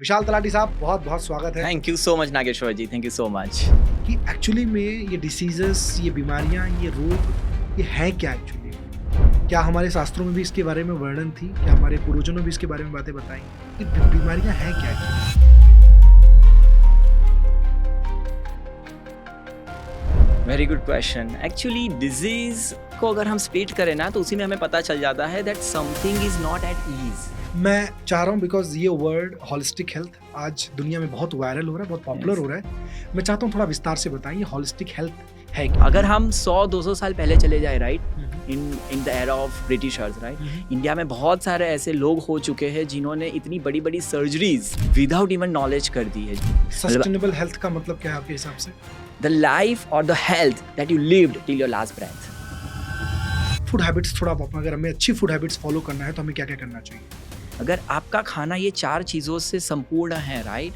विशाल तलाटी साहब, बहुत बहुत स्वागत है। Thank you so much Nageshwar ji, thank you so much. कि एक्चुअली में ये डिसीजेस, ये बीमारियां, ये रोग, ये है क्या एक्चुअली? क्या हमारे शास्त्रों में भी इसके बारे में वर्णन थी? क्या हमारे पूर्वजों ने भी इसके बारे में बातें बताई? ये बीमारियां हैं क्या actually? Very good question. Actually disease को अगर हम स्प्लिट करें ना तो उसी में हमें पता चल जाता है that something is not at ease. मैं चाह रहा हूँ बिकॉज ये वर्ड होलिस्टिक हेल्थ आज दुनिया में बहुत वायरल हो रहा है, बहुत पॉपुलर हो रहा है। मैं चाहता हूँ थोड़ा विस्तार से बताइए होलिस्टिक हेल्थ है क्या? अगर हम 100-200 साल पहले चले जाए right, in the era of Britishers right, India में बहुत सारे ऐसे लोग हो चुके हैं जिन्होंने इतनी बड़ी बड़ी सर्जरीज विदाउट इवन नॉलेज कर दी है। सस्टेनेबल हेल्थ का मतलब क्या है आपके हिसाब से? द लाइफ और the health that you lived till your last breath. Food habits थोड़ा अपना, अगर हमें अच्छी फूड हैबिट्स फॉलो करना है तो हमें क्या क्या करना चाहिए? अगर आपका खाना ये 4 चीजों से संपूर्ण है right,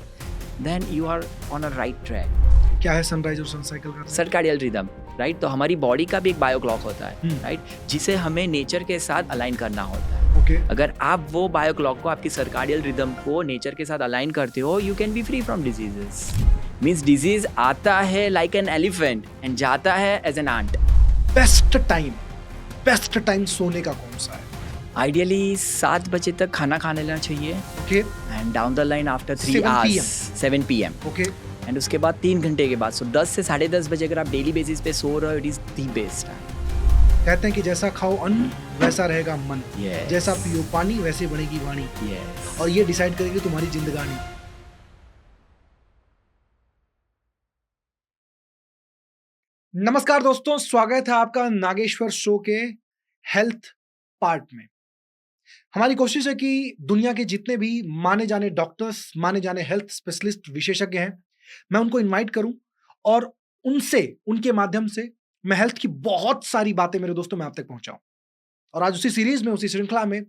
then you are on a right track. क्या है सनराइज और सन साइकिल का? सर्काडियल रिदम राइट, तो हमारी बॉडी का भी एक बायो क्लॉक होता है राइट, जिसे हमें नेचर के साथ अलाइन करना होता है। ओके। अगर आप वो बायो क्लॉक को, आपकी सर्काडियल रिदम को नेचर के साथ अलाइन करते हो, you can be free from diseases. Means disease आता है लाइक एन एलिफेंट एंड जाता है as an ant. Best time सोने का कौन सा है? आइडियली 7 बजे तक खाना खा लेना चाहिए okay. And down the line after 3 7 hours 7 PM। Okay. And उसके बाद 3 घंटे के बाद, सो 10 से 10:30 बजे अगर आप डेली बेसिस पे सो रहे हो, it is the best time. कहते हैं कि जैसा खाओ अन्न वैसा रहेगा मन। Yes. जैसा पियो पानी वैसे बनेगी वाणी। Yes. और ये डिसाइड करेगी तुम्हारी जिंदगानी। नमस्कार दोस्तों, स्वागत है आपका नागेश्वर शो के हेल्थ पार्ट में। हमारी कोशिश है कि दुनिया के जितने भी माने जाने डॉक्टर्स, माने जाने हेल्थ स्पेशलिस्ट, विशेषज्ञ हैं, मैं उनको इनवाइट करूं और उनसे, उनके माध्यम से मैं हेल्थ की बहुत सारी बातें मेरे दोस्तों मैं आप तक पहुंचाऊं। और आज उसी सीरीज में, उसी श्रृंखला में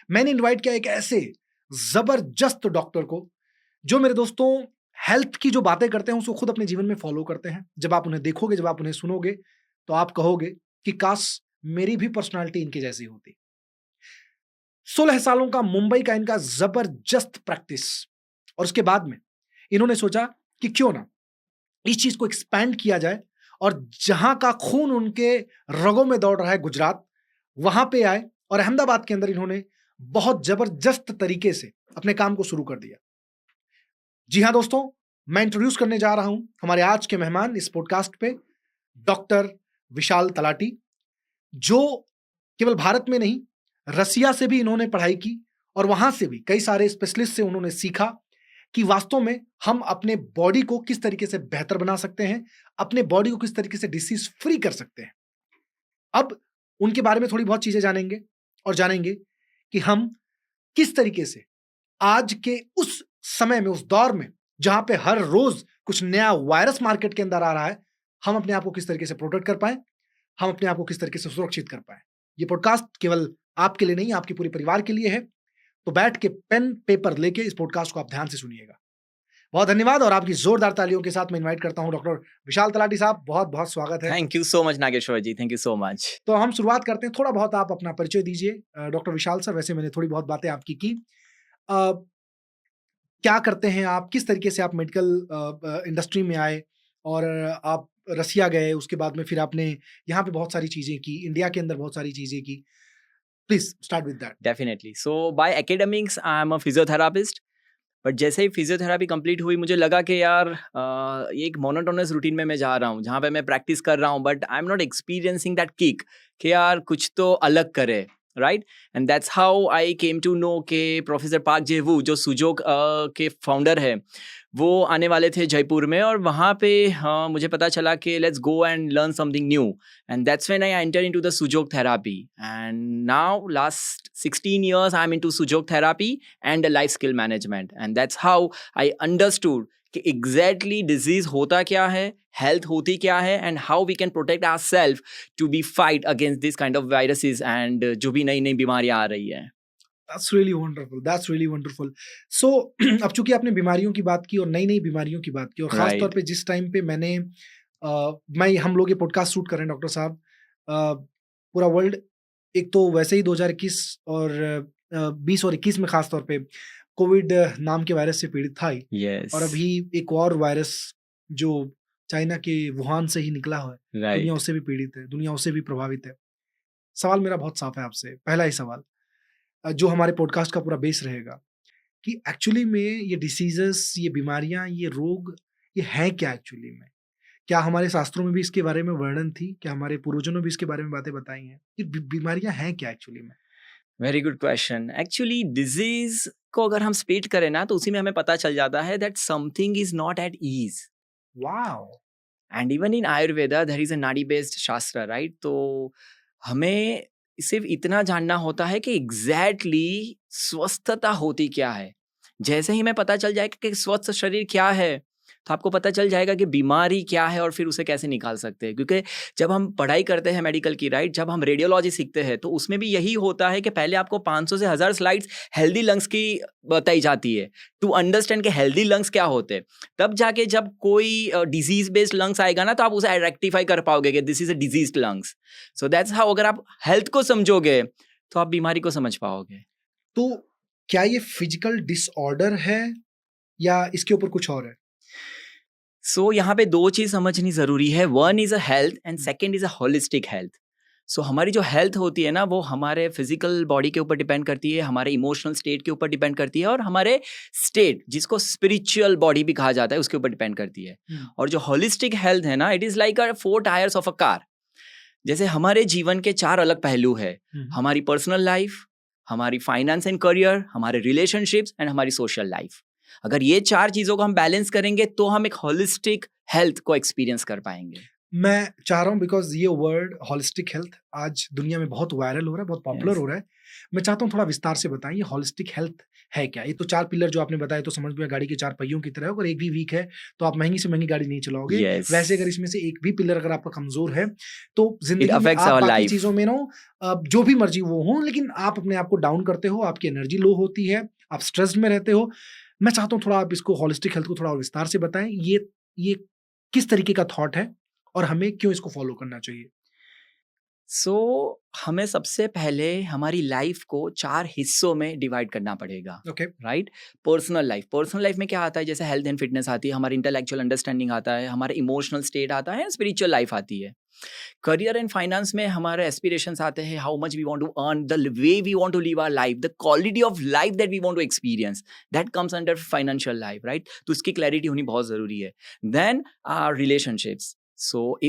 मैंने इनवाइट किया एक ऐसे जबरदस्त डॉक्टर को जो मेरे दोस्तों हेल्थ की जो बातें करते हैं उसको खुद अपने जीवन में फॉलो करते हैं। जब आप उन्हें देखोगे, जब आप उन्हें सुनोगे, तो आप कहोगे कि काश मेरी भी पर्सनालिटी इनकी जैसी होती। 16 सालों का मुंबई का इनका जबरदस्त प्रैक्टिस, और उसके बाद में इन्होंने सोचा कि क्यों ना इस चीज को एक्सपैंड किया जाए, और जहां का खून उनके रगों में दौड़ रहा है, गुजरात, वहां पे आए और अहमदाबाद के अंदर इन्होंने बहुत जबरदस्त तरीके से अपने काम को शुरू कर दिया। जी हां दोस्तों, मैं इंट्रोड्यूस करने जा रहा हूं हमारे आज के मेहमान इस पॉडकास्ट पे, डॉक्टर विशाल तलाटी, जो केवल भारत में नहीं, रसिया से भी इन्होंने पढ़ाई की और वहां से भी कई सारे स्पेशलिस्ट से उन्होंने सीखा कि वास्तव में हम अपने बॉडी को किस तरीके से बेहतर बना सकते हैं, अपने बॉडी को किस तरीके से डिसीज फ्री कर सकते हैं। अब उनके बारे में थोड़ी बहुत चीजें जानेंगे और जानेंगे कि हम किस तरीके से आज के उस समय में, उस दौर में जहां पे हर रोज कुछ नया वायरस मार्केट के अंदर आ रहा है, हम अपने आप को किस तरीके से प्रोटेक्ट कर पाए, हम अपने आप को किस तरीके से सुरक्षित कर पाए। ये पॉडकास्ट केवल आपके लिए नहीं, आपके पूरे परिवार के लिए है। तो बैठ के पेन पेपर लेके इस पॉडकास्ट को आप ध्यान से सुनिएगा। बहुत धन्यवाद, और आपकी जोरदार तालियों के साथ मैं इनवाइट करता हूं डॉक्टर विशाल तलाटी साहब, बहुत बहुत स्वागत है। Thank you so much Nageshwar ji, thank you so much. तो हम शुरुआत करते हैं, थोड़ा बहुत आप अपना परिचय दीजिए डॉक्टर विशाल सर। वैसे मैंने थोड़ी बहुत बातें आपकी की, क्या करते हैं आप, किस तरीके से आप मेडिकल इंडस्ट्री में आए, और आप रसिया गए, उसके बाद में फिर आपने यहाँ पे बहुत सारी चीजें की, इंडिया के अंदर बहुत सारी चीजें की। Please start with that. Definitely. So by academics I am a physiotherapist, but जैसे ही फिजियोथेरापी कंप्लीट हुई मुझे लगा कि यार ये एक मोनोटोनस रूटीन में मैं जा रहा हूँ जहाँ पे मैं प्रैक्टिस कर रहा हूँ, but I am not experiencing that kick कि यार कुछ तो अलग करे, right. And that's how I came to know के प्रोफेसर पार्क जेवू, जो सुजोक के फाउंडर है, वो आने वाले थे जयपुर में, और वहाँ पे मुझे पता चला कि let's go and learn something new, and that's when I enter into the Sujok therapy, and now last 16 years I am into Sujok therapy and life skill management, and that's how I understood कि exactly disease होता क्या है, health होती क्या है, and how we can protect ourself to be fight against this kind of viruses and जो भी नई नई बीमारियां आ रही है। That's really wonderful. That's really wonderful. So अब चूंकि आपने बीमारियों की बात की और नई नई बीमारियों की बात की, और खास तौर पे जिस टाइम पे हम लोग ये पॉडकास्ट शूट कर रहे हैं डॉक्टर साहब, पूरा वर्ल्ड एक तो वैसे ही 2021 और 20 और 21 में खास तौर पे कोविड नाम के वायरस से पीड़ित था ही, यस और अभी एक और वायरस जो चाइना के वुहान से ही निकला हुआ है, दुनिया राइट उससे भी पीड़ित है, दुनिया उससे भी प्रभावित है। सवाल मेरा बहुत साफ है आपसे, पहला ही सवाल जो हमारे पॉडकास्ट का पूरा बेस रहेगा कि एक्चुअली में ये डिसीजेस, ये बीमारियां, ये रोग, ये हैं क्या एक्चुअली में? क्या हमारे शास्त्रों में भी इसके बारे में वर्णन थी? क्या हमारे पूर्वजों ने भी इसके बारे में बातें बताई हैं? ये बीमारियां हैं क्या एक्चुअली में? Very good question. Actually disease को अगर हम स्प्लिट करें ना तो उसी में हमें पता चल जाता है that something is not at ease. Wow! And even in Ayurveda there is a nadi based शास्त्र, राइट? तो हमें सिर्फ इतना जानना होता है कि एग्जैक्टली स्वस्थता होती क्या है। जैसे ही हमें पता चल जाएगा कि स्वस्थ शरीर क्या है, तो आपको पता चल जाएगा कि बीमारी क्या है और फिर उसे कैसे निकाल सकते हैं। क्योंकि जब हम पढ़ाई करते हैं मेडिकल की, राइट, जब हम रेडियोलॉजी सीखते हैं तो उसमें भी यही होता है कि पहले आपको 500 से 1000 स्लाइड्स हेल्दी लंग्स की बताई जाती है टू अंडरस्टैंड कि हेल्दी लंग्स क्या होते हैं। तब जाके जब कोई डिजीज बेस्ड लंग्स आएगा ना तो आप उसे आइडेंटिफाई कर पाओगे कि this is a diseased lungs. So that's how अगर आप हेल्थ को समझोगे तो आप बीमारी को समझ पाओगे। तो क्या ये फिजिकल डिसऑर्डर है या इसके ऊपर कुछ और है? सो यहाँ पे दो चीज समझनी जरूरी है। One is a health and second is a holistic health. So हमारी जो हेल्थ होती है ना वो हमारे फिजिकल बॉडी के ऊपर डिपेंड करती है, हमारे इमोशनल स्टेट के ऊपर डिपेंड करती है, और हमारे स्टेट जिसको स्पिरिचुअल बॉडी भी कहा जाता है उसके ऊपर डिपेंड करती है। और जो होलिस्टिक हेल्थ है ना, it is like a 4 tyres of a car. जैसे हमारे जीवन के 4 अलग पहलू है, हमारी पर्सनल लाइफ, हमारी फाइनेंस एंड करियर, हमारे रिलेशनशिप्स एंड हमारी सोशल लाइफ। अगर ये 4 चीजों को हम बैलेंस करेंगे तो हम एक होलिस्टिक हेल्थ को एक्सपीरियंस कर पाएंगे। मैं चाह रहा हूँ बिकॉज ये वर्ड होलिस्टिक हेल्थ आज दुनिया में बहुत वायरल हो रहा है, बहुत पॉपुलर Yes. हो रहा है। मैं चाहता हूँ थोड़ा विस्तार से बताएं ये होलिस्टिक हेल्थ है क्या? ये तो 4 पिलर जो आपने बताए तो समझ में गाड़ी के 4 पहियों की तरह है, अगर एक भी वीक है तो आप महंगी से महंगी गाड़ी नहीं चलाओगे। Yes. वैसे अगर इसमें से एक भी पिलर अगर आपका कमजोर है तो It जिंदगी में affects आप our बाकी life. चीजों में ना जो भी मर्जी वो हो, लेकिन आप अपने आप को डाउन करते हो, आपकी एनर्जी लो होती है, आप स्ट्रेस में रहते हो। मैं चाहता हूँ थोड़ा आप इसको होलिस्टिक हेल्थ को थोड़ा और विस्तार से बताएं। ये किस तरीके का थॉट है और हमें क्यों इसको फॉलो करना चाहिए? सो हमें सबसे पहले हमारी लाइफ को 4 हिस्सों में डिवाइड करना पड़ेगा, ओके। राइट? पर्सनल लाइफ में क्या आता है? जैसे हेल्थ एंड फिटनेस आती है, हमारी इंटेलेक्चुअल अंडरस्टैंडिंग आता है, हमारा इमोशनल स्टेट आता है, स्पिरिचुअल लाइफ आती है। करियर एंड फाइनेंस में हमारे एस्पिरेशंस आते हैं, how much we want to earn, the way we want to live our life, the quality of life that we want to experience, that comes under financial life, right? तो इसकी clarity होनी बहुत जरूरी है। Then our relationships. So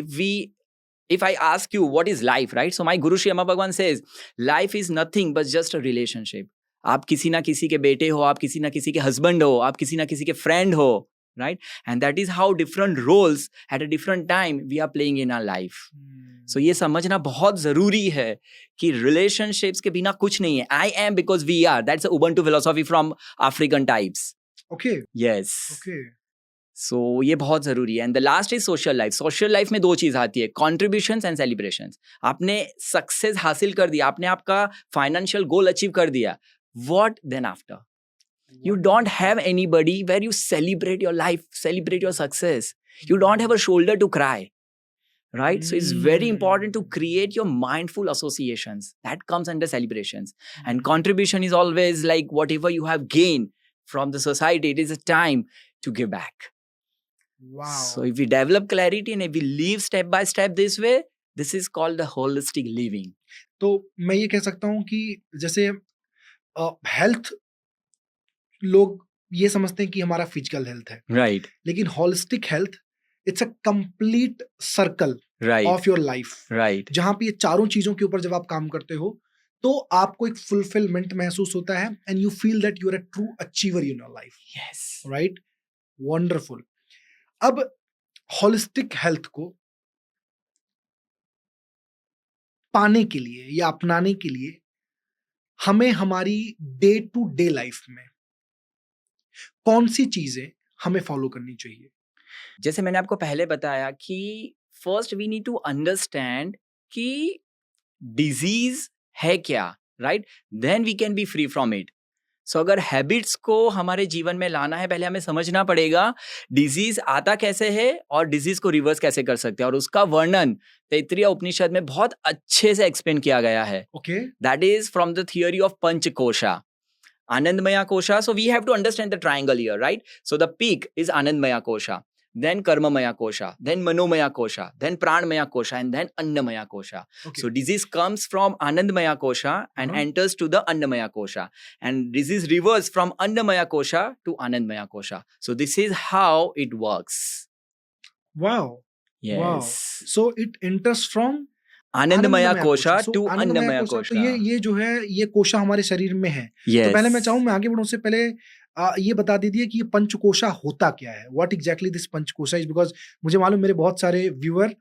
if I ask you what is life, right? So my Guru Shri Amma Bhagwan says, life is nothing but just a relationship. आप किसी ना किसी के बेटे हो, आप किसी ना किसी के हस्बैंड हो, आप किसी ना किसी के फ्रेंड हो, right? And that is how different roles at a different time we are playing in our life. So ये समझना बहुत जरूरी है कि relationships के बिना कुछ नहीं है. I am because we are. That's a Ubuntu philosophy from African types. Okay. Yes. Okay. सो ये बहुत जरूरी है। And the last is social life. Social life में 2 चीज आती है, कॉन्ट्रीब्यूशंस एंड सेलिब्रेशंस। आपने सक्सेस हासिल कर दिया, आपने आपका फाइनेंशियल गोल अचीव कर दिया, what then after? You don't have anybody where you celebrate your life, celebrate your success. You don't have a shoulder to cry, right? So it's very important to create your mindful associations that comes under celebrations. And contribution is always like whatever you have gained from the society, it is a time to give back. Wow. So if we develop clarity and if we live step by step this way, this is called the holistic living. तो मैं ये कह सकता हूँ कि जैसे health लोग ये समझते हैं कि हमारा फिजिकल हेल्थ है, Right. लेकिन holistic health it's a complete circle Right. Of your life, Right. जहाँ पे ये चारों चीजों के ऊपर जब आप काम करते हो तो आपको एक फुलफिलमेंट महसूस होता है and you feel that you are a true achiever in your life. Yes. Right? Wonderful. अब होलिस्टिक हेल्थ को पाने के लिए या अपनाने के लिए हमें हमारी डे टू डे लाइफ में कौन सी चीजें हमें फॉलो करनी चाहिए? जैसे मैंने आपको पहले बताया कि first we need to understand कि डिजीज है क्या, right? Then we can be free from it. So अगर हैबिट्स को हमारे जीवन में लाना है, पहले हमें समझना पड़ेगा डिजीज आता कैसे है और डिजीज को रिवर्स कैसे कर सकते हैं, और उसका वर्णन तैत्तिरीय उपनिषद में बहुत अच्छे से एक्सप्लेन किया गया है। Okay. That is from the theory of Panchakosha. Anandmaya kosha. So we have to understand the triangle here, right? So the peak is Anandmaya kosha, then Karmamaya kosha, then Manomaya kosha, then Pranmaya kosha, and then Annamaya kosha. Okay. So disease comes from Anandmaya kosha and enters to the Annamaya kosha, and disease reverses from Annamaya kosha to Anandmaya kosha. So this is how it works. Wow. Yes. Wow. So it enters from anandamaya kosha So to anandamaya annamaya कोशा, तो कोशा. ये जो है ये कोशा हमारे शरीर में है. तो Yes. पहले मैं चाहूँ मैं आगे बढ़ूं से पहले ये बता दीजिए कि ये पंचकोशा होता क्या है. What exactly this Panchakosha is, because मुझे मालूम मेरे बहुत सारे व्यूअर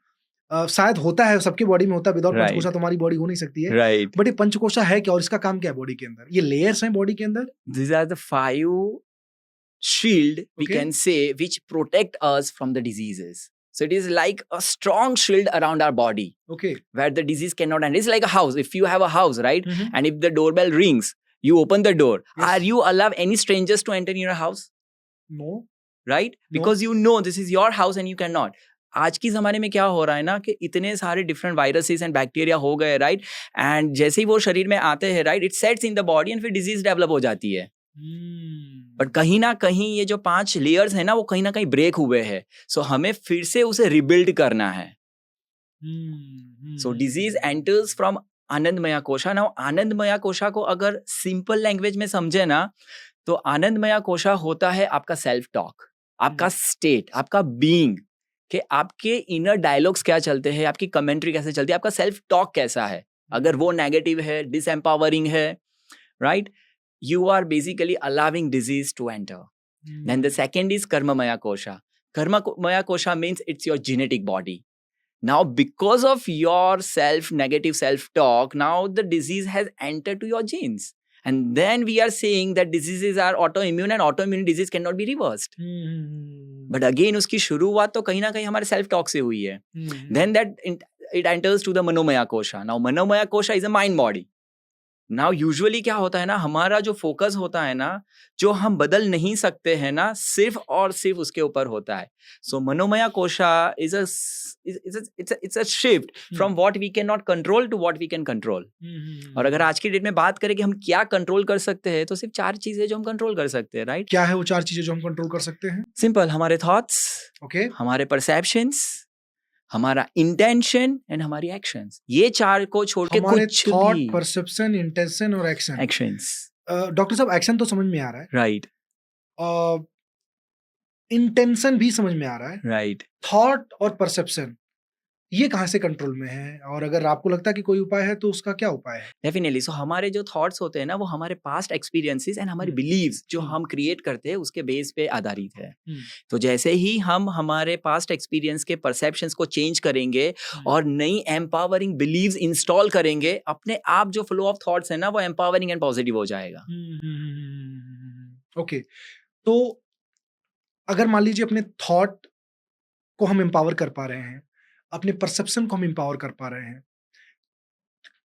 शायद होता है, सबके बॉडी में होता है, विदाउट Right. पंचकोशा तो हमारी बॉडी हो नहीं सकती है. Right. बट ये पंचकोशा है क्या और इसका काम क्या है बॉडी के अंदर? ये लेयर्स हैं बॉडी के अंदर. These are the 5 shield we Okay. can say which protect us from the diseases. So it is like a strong shield around our body okay. where the disease cannot enter. It's like a house. If you have a house, right? Mhm. And if the doorbell rings, you open the door. Yes. Are you allow any strangers to enter in your house? No. Right? No. Because you know this is your house and you cannot. आज की ज़माने में क्या हो रहा है ना कि इतने सारे डिफरेंट वायरसेस एंड बैक्टीरिया हो गए, राइट? एंड जैसे ही वो शरीर में आते हैं, right, it sets in the body and फिर डिजीज डेवलप हो जाती है. बट कहीं ना कहीं ये जो 5 लेयर्स है ना वो कहीं ना कहीं ब्रेक हुए हैं. सो हमें फिर से उसे रिबिल्ड करना है. सो disease enters from आनंदमया kosha. Now आनंदमया कोशा को अगर सिंपल लैंग्वेज में समझे ना तो आनंदमया कोशा होता है आपका सेल्फ टॉक, आपका स्टेट, आपका बीइंग, कि आपके इनर डायलॉग्स क्या चलते हैं, आपकी कमेंट्री कैसे चलती है, आपका सेल्फ टॉक कैसा है. अगर वो नेगेटिव है, डिसएम्पावरिंग है, right, you are basically allowing disease to enter. Then the second is Karmamaya Kosha. Karmamaya Kosha means it's your genetic body. Now because of your negative self-talk, now the disease has entered to your genes. And then we are saying that diseases are autoimmune and autoimmune disease cannot be reversed. But again उसकी शुरुआत तो कहीं ना कहीं हमारे self-talk से हुई है. Then that it enters to the Manomaya Kosha. Now Manomaya Kosha is a mind body. Now usually क्या होता है ना, हमारा जो फोकस होता है ना, जो हम बदल नहीं सकते हैं ना, सिर्फ और सिर्फ उसके ऊपर होता है. So Manomaya kosha is a shift from what we can not control to what we can control. और अगर आज की डेट में बात करें कि हम क्या कंट्रोल कर सकते हैं, तो सिर्फ 4 चीजें जो हम कंट्रोल कर सकते हैं, राइट? क्या है वो 4 चीजें जो हम कंट्रोल कर सकते हैं? सिंपल, हमारे थॉट्स, ओके, हमारे परसेप्शंस, हमारा इंटेंशन एंड हमारी एक्शंस. ये 4 को छोड़ के कुछ थॉट, भी. परसेप्शन, इंटेंशन और एक्शन. एक्शंस, डॉक्टर साहब, एक्शन तो समझ में आ रहा है, राइट, इंटेंशन भी समझ में आ रहा है, राइट. थॉट और परसेप्शन ये कहाँ से कंट्रोल में है? और अगर आपको लगता है कि कोई उपाय है तो उसका क्या उपाय है? डेफिनेटली. सो हमारे जो थॉट्स होते हैं ना वो हमारे पास्ट एक्सपीरियंसेस एंड हमारे बिलीव्स जो हम क्रिएट करते हैं उसके बेस पे आधारित है. तो जैसे ही हम हमारे पास्ट एक्सपीरियंस के परसेप्शंस को चेंज करेंगे और नई एम्पावरिंग बिलीव्स इंस्टॉल करेंगे, अपने आप जो फ्लो ऑफ थॉट्स है ना वो एम्पावरिंग एंड पॉजिटिव हो जाएगा. ओके, तो अगर मान लीजिए अपने थॉट को हम एम्पावर कर पा रहे हैं, अपने परसेप्शन को हम एम्पावर कर पा रहे हैं,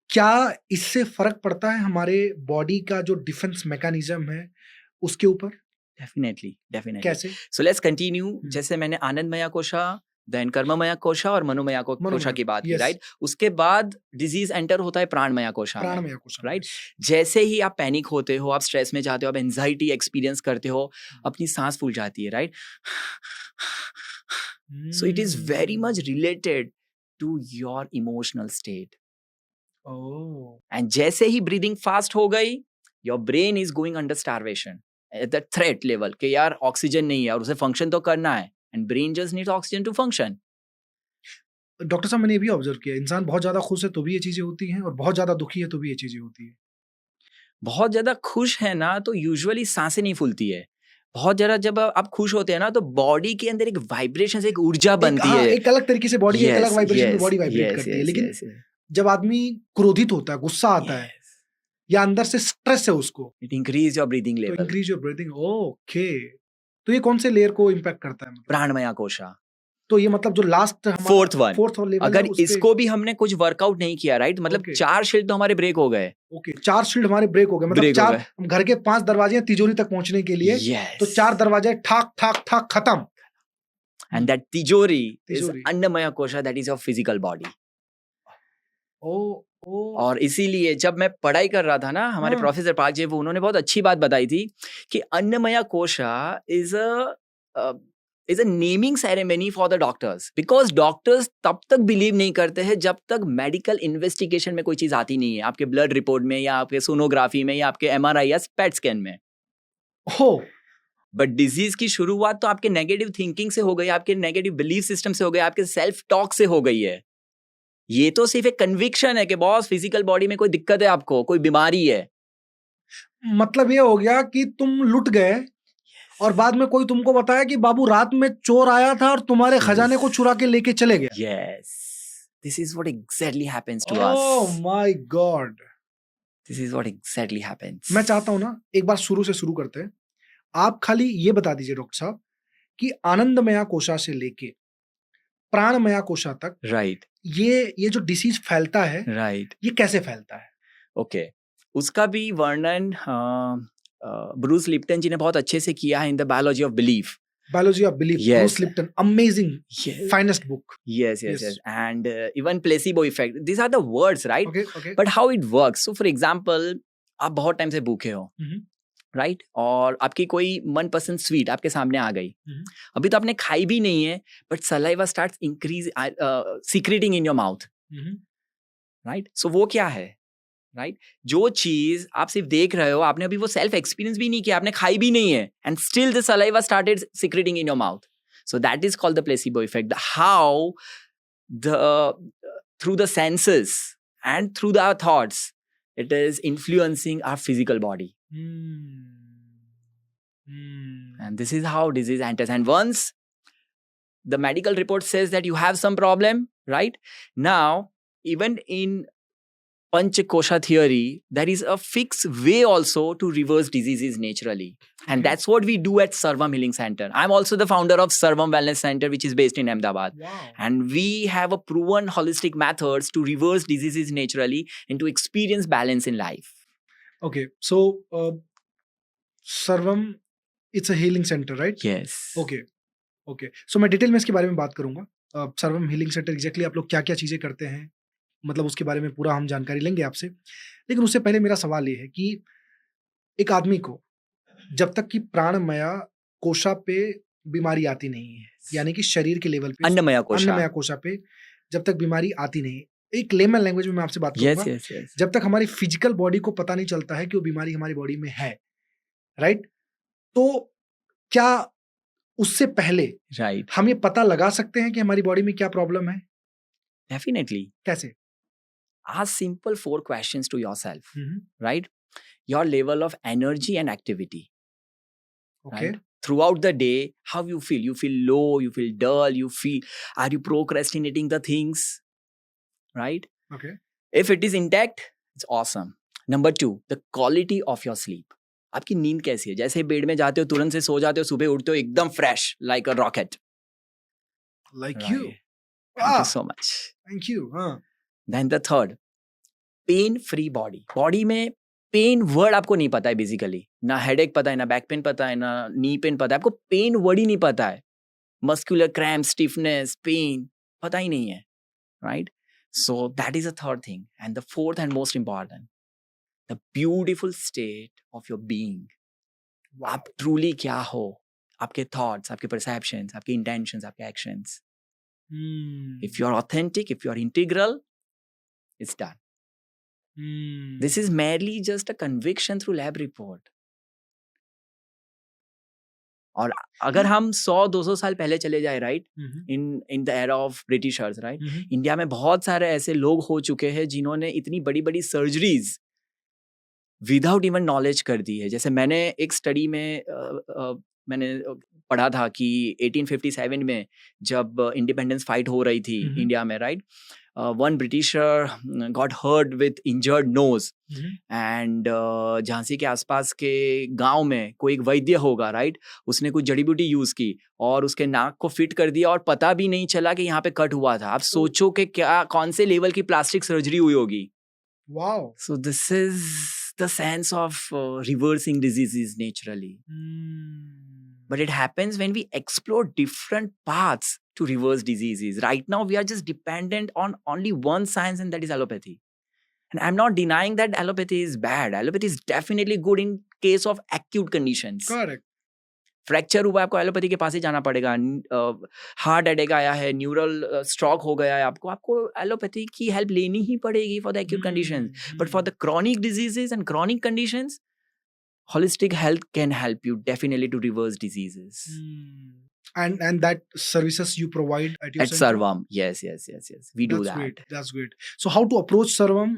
क्या इससे फर्क पड़ता है हमारे बॉडी का जो डिफेंस मैकेनिज्म है उसके ऊपर? Definitely, definitely. कैसे? So let's continue. जैसे मैंने आनंदमया कोशा, देन कर्ममया कोशा और मनोमया कोशा की बात की, राइट? उसके बाद डिजीज एंटर होता है प्राणमया कोशा, प्राणमय कोशा, राइट? जैसे ही आप पैनिक होते हो, आप स्ट्रेस में जाते हो, आप एंजाइटी एक्सपीरियंस करते हो, अपनी सांस फूल जाती है, right? So it is very much related to your emotional state. Oh. And जैसे ही breathing fast हो गई, your brain is going under starvation at the threat level कि यार ऑक्सीजन नहीं है और उसे फंक्शन तो करना है, and brain just needs oxygen to function. Doctor साहब, मैंने ये भी ऑब्जर्व किया, इंसान बहुत ज्यादा खुश है तो भी ये चीजें होती हैं और बहुत ज्यादा दुखी है तो भी ये चीजें होती है. बहुत ज्यादा खुश है ना तो यूजुअली सांसें नहीं फूलती है. बहुत ज्यादा जब आप खुश होते हैं ना तो बॉडी के अंदर एक वाइब्रेशन, एक ऊर्जा बनती है, एक अलग तरीके से बॉडी, एक अलग वाइब्रेशन में बॉडी वाइब्रेट करती है. लेकिन जब आदमी क्रोधित होता है, गुस्सा आता है या अंदर से स्ट्रेस है उसको, it increase your breathing level. तो इंक्रीज योर ब्रीदिंग. ओके, तो ये कौन से लेयर को इम्पैक्ट करता है? प्राणमया कोशा. तो ये मतलब जो लास्ट फोर्थ लेवल, अगर है, इसको भी हमने कुछ वर्कआउट नहीं किया, राइट, मतलब 4 शील्ड तो हमारे ब्रेक हो गए. ओके, 4 शील्ड हमारे ब्रेक हो गए, मतलब 4 घर के 5 दरवाजे हैं तिजोरी तक पहुंचने के लिए. तो 4 दरवाजे ठाक ठाक ठाक खत्म. एंड दैट तिजोरी is Annamaya kosha, that is your physical body. Oh! और इसीलिए जब मैं पढ़ाई कर रहा था ना, हमारे हाँ। प्रोफेसर पाजे वो उन्होंने बहुत अच्छी बात बताई थी कि Annamaya kosha is a is a naming ceremony for the doctors, because doctors तब तक बिलीव नहीं करते हैं जब तक मेडिकल इन्वेस्टिगेशन में कोई चीज आती नहीं है, आपके ब्लड रिपोर्ट में या आपके सोनोग्राफी में या आपके एमआरआई या पेट स्कैन में। ओह! बट डिजीज की शुरुआत तो आपके नेगेटिव थिंकिंग से हो गई, आपके नेगेटिव बिलीफ सिस्टम से हो गई, आपके सेल्फ टॉक से हो गई है। ये तो सिर्फ एक कन्विक्शन है कि बॉस फिजिकल बॉडी में कोई दिक्कत है, आपको कोई बीमारी है। मतलब ये हो गया कि तुम लुट गए और बाद में कोई तुमको बताया कि बाबू रात में चोर आया था और तुम्हारे खजाने को चुरा के लेके चले गया। Yes, this is what exactly happens to oh us. My God! This is what exactly happens. मैं चाहता हूँ ना एक बार शुरू से शुरू करते हैं। आप खाली ये बता दीजिए डॉक्टर साहब कि आनंदमया कोशा से लेके प्राणमया कोशा तक राइट, ये जो डिसीज फैलता है राइट, ये कैसे फैलता है? ओके। उसका भी वर्णन ब्रूस लिप्टन जी ने बहुत अच्छे से किया है in the biology of belief. Biology of belief, Yes. Bruce Lipton, amazing, Yes. Finest book. Yes, Yes. and even placebo effect, these are the words, right? Okay okay. But how it works, so for example, आप बहुत time से भूखे हो, right, और आपकी कोई मनपसंद sweet आपके सामने आ गई, अभी तो आपने खाई भी नहीं है, but saliva starts increase secreting in your mouth, right. So वो क्या है, राइट, जो चीज आप सिर्फ देख रहे हो, आपने अभी वो सेल्फ एक्सपीरियंस भी नहीं किया, आपने खाई भी नहीं है, and still the saliva started secreting in your mouth. So that is called the placebo effect, how the through the senses and through our thoughts it is influencing our physical body, and this is how disease enters. And once the medical report says that you have some problem, right, now even in Panchakosha theory there is a fixed way also to reverse diseases naturally, and Okay. that's what we do at Sarvam Healing Center. I'm also the founder of Sarvam Wellness Center, which is based in Ahmedabad. Wow. And we have a proven holistic methods to reverse diseases naturally and to experience balance in life. Okay, so Sarvam it's a healing centre, right? Yes. Okay okay. So मैं detail में इसके बारे में बात करूंगा। सर्वम healing centre exactly आप लोग क्या क्या चीज़ें करते हैं, मतलब उसके बारे में पूरा हम जानकारी लेंगे आपसे। लेकिन उससे पहले मेरा सवाल ये है कि एक आदमी को जब तक कि प्राणमया कोशा पे बीमारी आती नहीं है, यानी कि शरीर के लेवल पे अन्नमया कोशा। अन्नमया कोशा पे जब तक बीमारी आती नहीं, एक लेमन लैंग्वेज में मैं आपसे बात Yes, करूंगा, yes, yes. जब तक हमारी फिजिकल बॉडी को पता नहीं चलता है कि वो बीमारी हमारी बॉडी में है, राइट? तो क्या उससे पहले Right. हम ये पता लगा सकते हैं कि हमारी बॉडी में क्या प्रॉब्लम है? Definitely. कैसे? Ask simple 4 questions to yourself, right? Your level of energy and activity, okay right? Throughout the day, how you feel? You feel low, you feel dull, you feel, are you procrastinating the things, right? Okay If it is intact, it's awesome. Number 2, the quality of your sleep. आपकी नींद कैसी है? जैसे bed में जाते हो तुरंत से सो जाते हो, सुबह उठते हो एकदम fresh like a rocket. Like you. Thank you so much. Thank you. हाँ Then the third, pain free body. Body में पेन वर्ड आपको नहीं पता है बेसिकली, ना हेडेक पता है, ना बैक पेन पता है, ना नी पेन पता है, आपको पेन वर्ड ही नहीं पता है। मस्कुलर क्रैम्प, स्टिफनेस, पेन पता ही नहीं है, right? So that is a third thing. And the fourth and most important, the beautiful state of your being. आप ट्रूली क्या हो, आपके थॉट्स, आपके परसेप्शंस, आपके इंटेंशंस, आपके actions. If you are authentic, if you are integral, it's done. This is merely just a conviction through lab report. और अगर हम 100-200 साल पहले चले जाए, right, in the era of Britishers, right, India में बहुत सारे ऐसे लोग हो चुके हैं जिन्होंने इतनी बड़ी बड़ी सर्जरीज विदाउट इवन नॉलेज कर दी है। जैसे मैंने एक स्टडी में मैंने पढ़ा था कि 1857 में जब इंडिपेंडेंस फाइट हो रही थी इंडिया में, right, one Britisher got hurt with injured nose, and Jhansi के आसपास के गांव में कोई एक वैद्य होगा, राइट, उसने कुछ जड़ी बूटी यूज की और उसके नाक को फिट कर दिया और पता भी नहीं चला कि यहाँ पे कट हुआ था। आप सोचो कि क्या कौन से लेवल की प्लास्टिक सर्जरी हुई होगी। Wow. So this is the sense of reversing diseases naturally. But it happens when we explore different paths to reverse diseases. Right now, we are just dependent on only one science, and that is allopathy. And I'm not denying that allopathy is bad. Allopathy is definitely good in case of acute conditions. Correct. Fracture हुआ है आपको allopathy के पास ही जाना पड़ेगा. Heart attack आया है, neural stroke हो गया है, आपको एलोपैथी की हेल्प लेनी ही पड़ेगी for the acute conditions. But for the chronic diseases and chronic conditions, holistic health can help you definitely to reverse diseases. And that services you provide at your At center? Sarvam, yes, we do That's that. great. That's great. So how to approach Sarvam?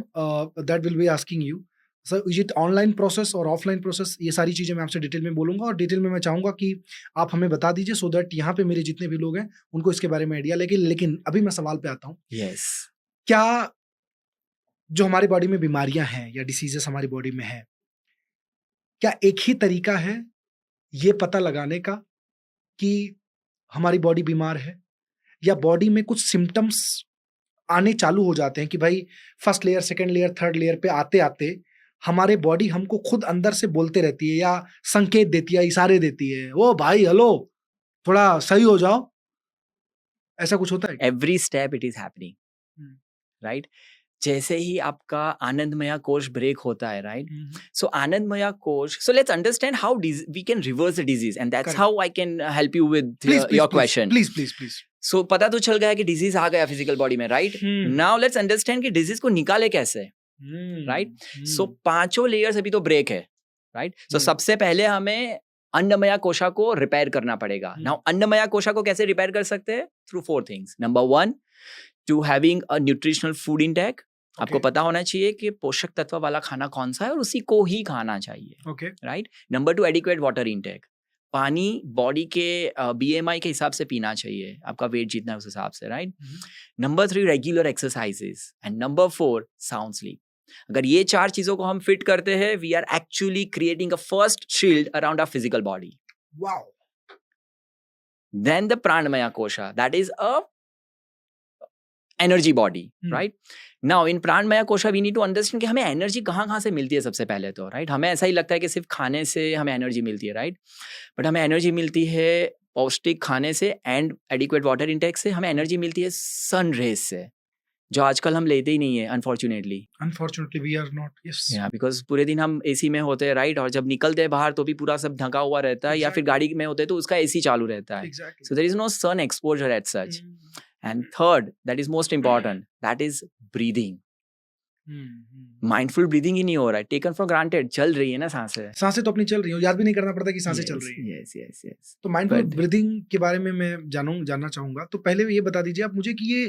That will be asking you. So is it online process or offline process? ये सारी चीजें मैं आपसे detail में बोलूंगा, और detail में मैं चाहूंगा कि आप हमें बता दीजिए, so that यहाँ पे मेरे जितने भी लोग हैं उनको इसके बारे में आइडिया. लेकिन अभी मैं सवाल पे आता हूँ. Yes. क्या जो हमारी बॉडी में बीमारियां हैं या डिसीजेस हमारी बॉडी में है, क्या एक ही तरीका है ये पता लगाने का कि हमारी बॉडी बीमार है, या बॉडी में कुछ सिम्टम्स आने चालू हो जाते हैं कि भाई first layer, second layer, third layer पे आते आते हमारे बॉडी हमको खुद अंदर से बोलते रहती है या संकेत देती है, इशारे देती है, ओ भाई हेलो थोड़ा सही हो जाओ, ऐसा कुछ होता है? Every step it is happening, right? जैसे ही आपका आनंदमया कोश ब्रेक होता है, right? So Anandmaya kosh, so let's understand how we can reverse the disease, and that's how I can help you with your question. Please. So पता तो चल गया कि डिजीज आ गया फिजिकल बॉडी में, राइट? नाउ लेट्स अंडरस्टैंड कि डिजीज को निकाले कैसे, राइट? सो 5 लेयर्स अभी तो ब्रेक है, राइट? सो सबसे पहले हमें अन्नमया कोशा को रिपेयर करना पड़ेगा. नाउ अन्नमया कोशा को कैसे रिपेयर कर सकते हैं? Through 4 things. Number 1, to having a nutritional food intake. आपको पता होना चाहिए कि पोषक तत्व वाला खाना कौन सा है और उसी को ही खाना चाहिए, right? Number 2, adequate water intake. पानी बॉडी के BMI के हिसाब से पीना चाहिए, आपका वेट जितना है उस हिसाब से, right? Number 3, regular exercises. And number 4, sound sleep. अगर ये 4 चीजों को हम फिट करते हैं, we are actually creating a first shield around our physical body. Wow. Then the Pranamaya kosha, that is a energy body, right? Now in Pranamaya kosha we need to understand कि हमें energy कहाँ से मिलती है. सबसे पहले तो, राइट, हमें ऐसा ही लगता है कि सिर्फ खाने से हमें एनर्जी मिलती है, राइट? बट हमें एनर्जी मिलती है पौष्टिक खाने से एंड एडिक्वेट वाटर इंटेक से. हमें एनर्जी मिलती है सन रेज से, जो आजकल हम लेते ही नहीं है, unfortunately we are not. Yes, because पूरे दिन हम एसी में होते हैं, राइट? और जब निकलते हैं बाहर तो भी पूरा सब ढका हुआ रहता है, या फिर गाड़ी में होते हैं तो उसका एसी चालू रहता है. So there is no sun exposure at such. And third, that is most important, that is breathing. Mindful breathing ही नहीं हो रहा है, taken for granted. चल रही है ना सांसें तो अपनी चल रही है, याद भी नहीं करना पड़ता कि सांसें चल रही है. yes. तो माइंडफुल ब्रीदिंग के बारे में मैं जानना चाहूंगा. तो पहले ये बता दीजिए आप मुझे कि ये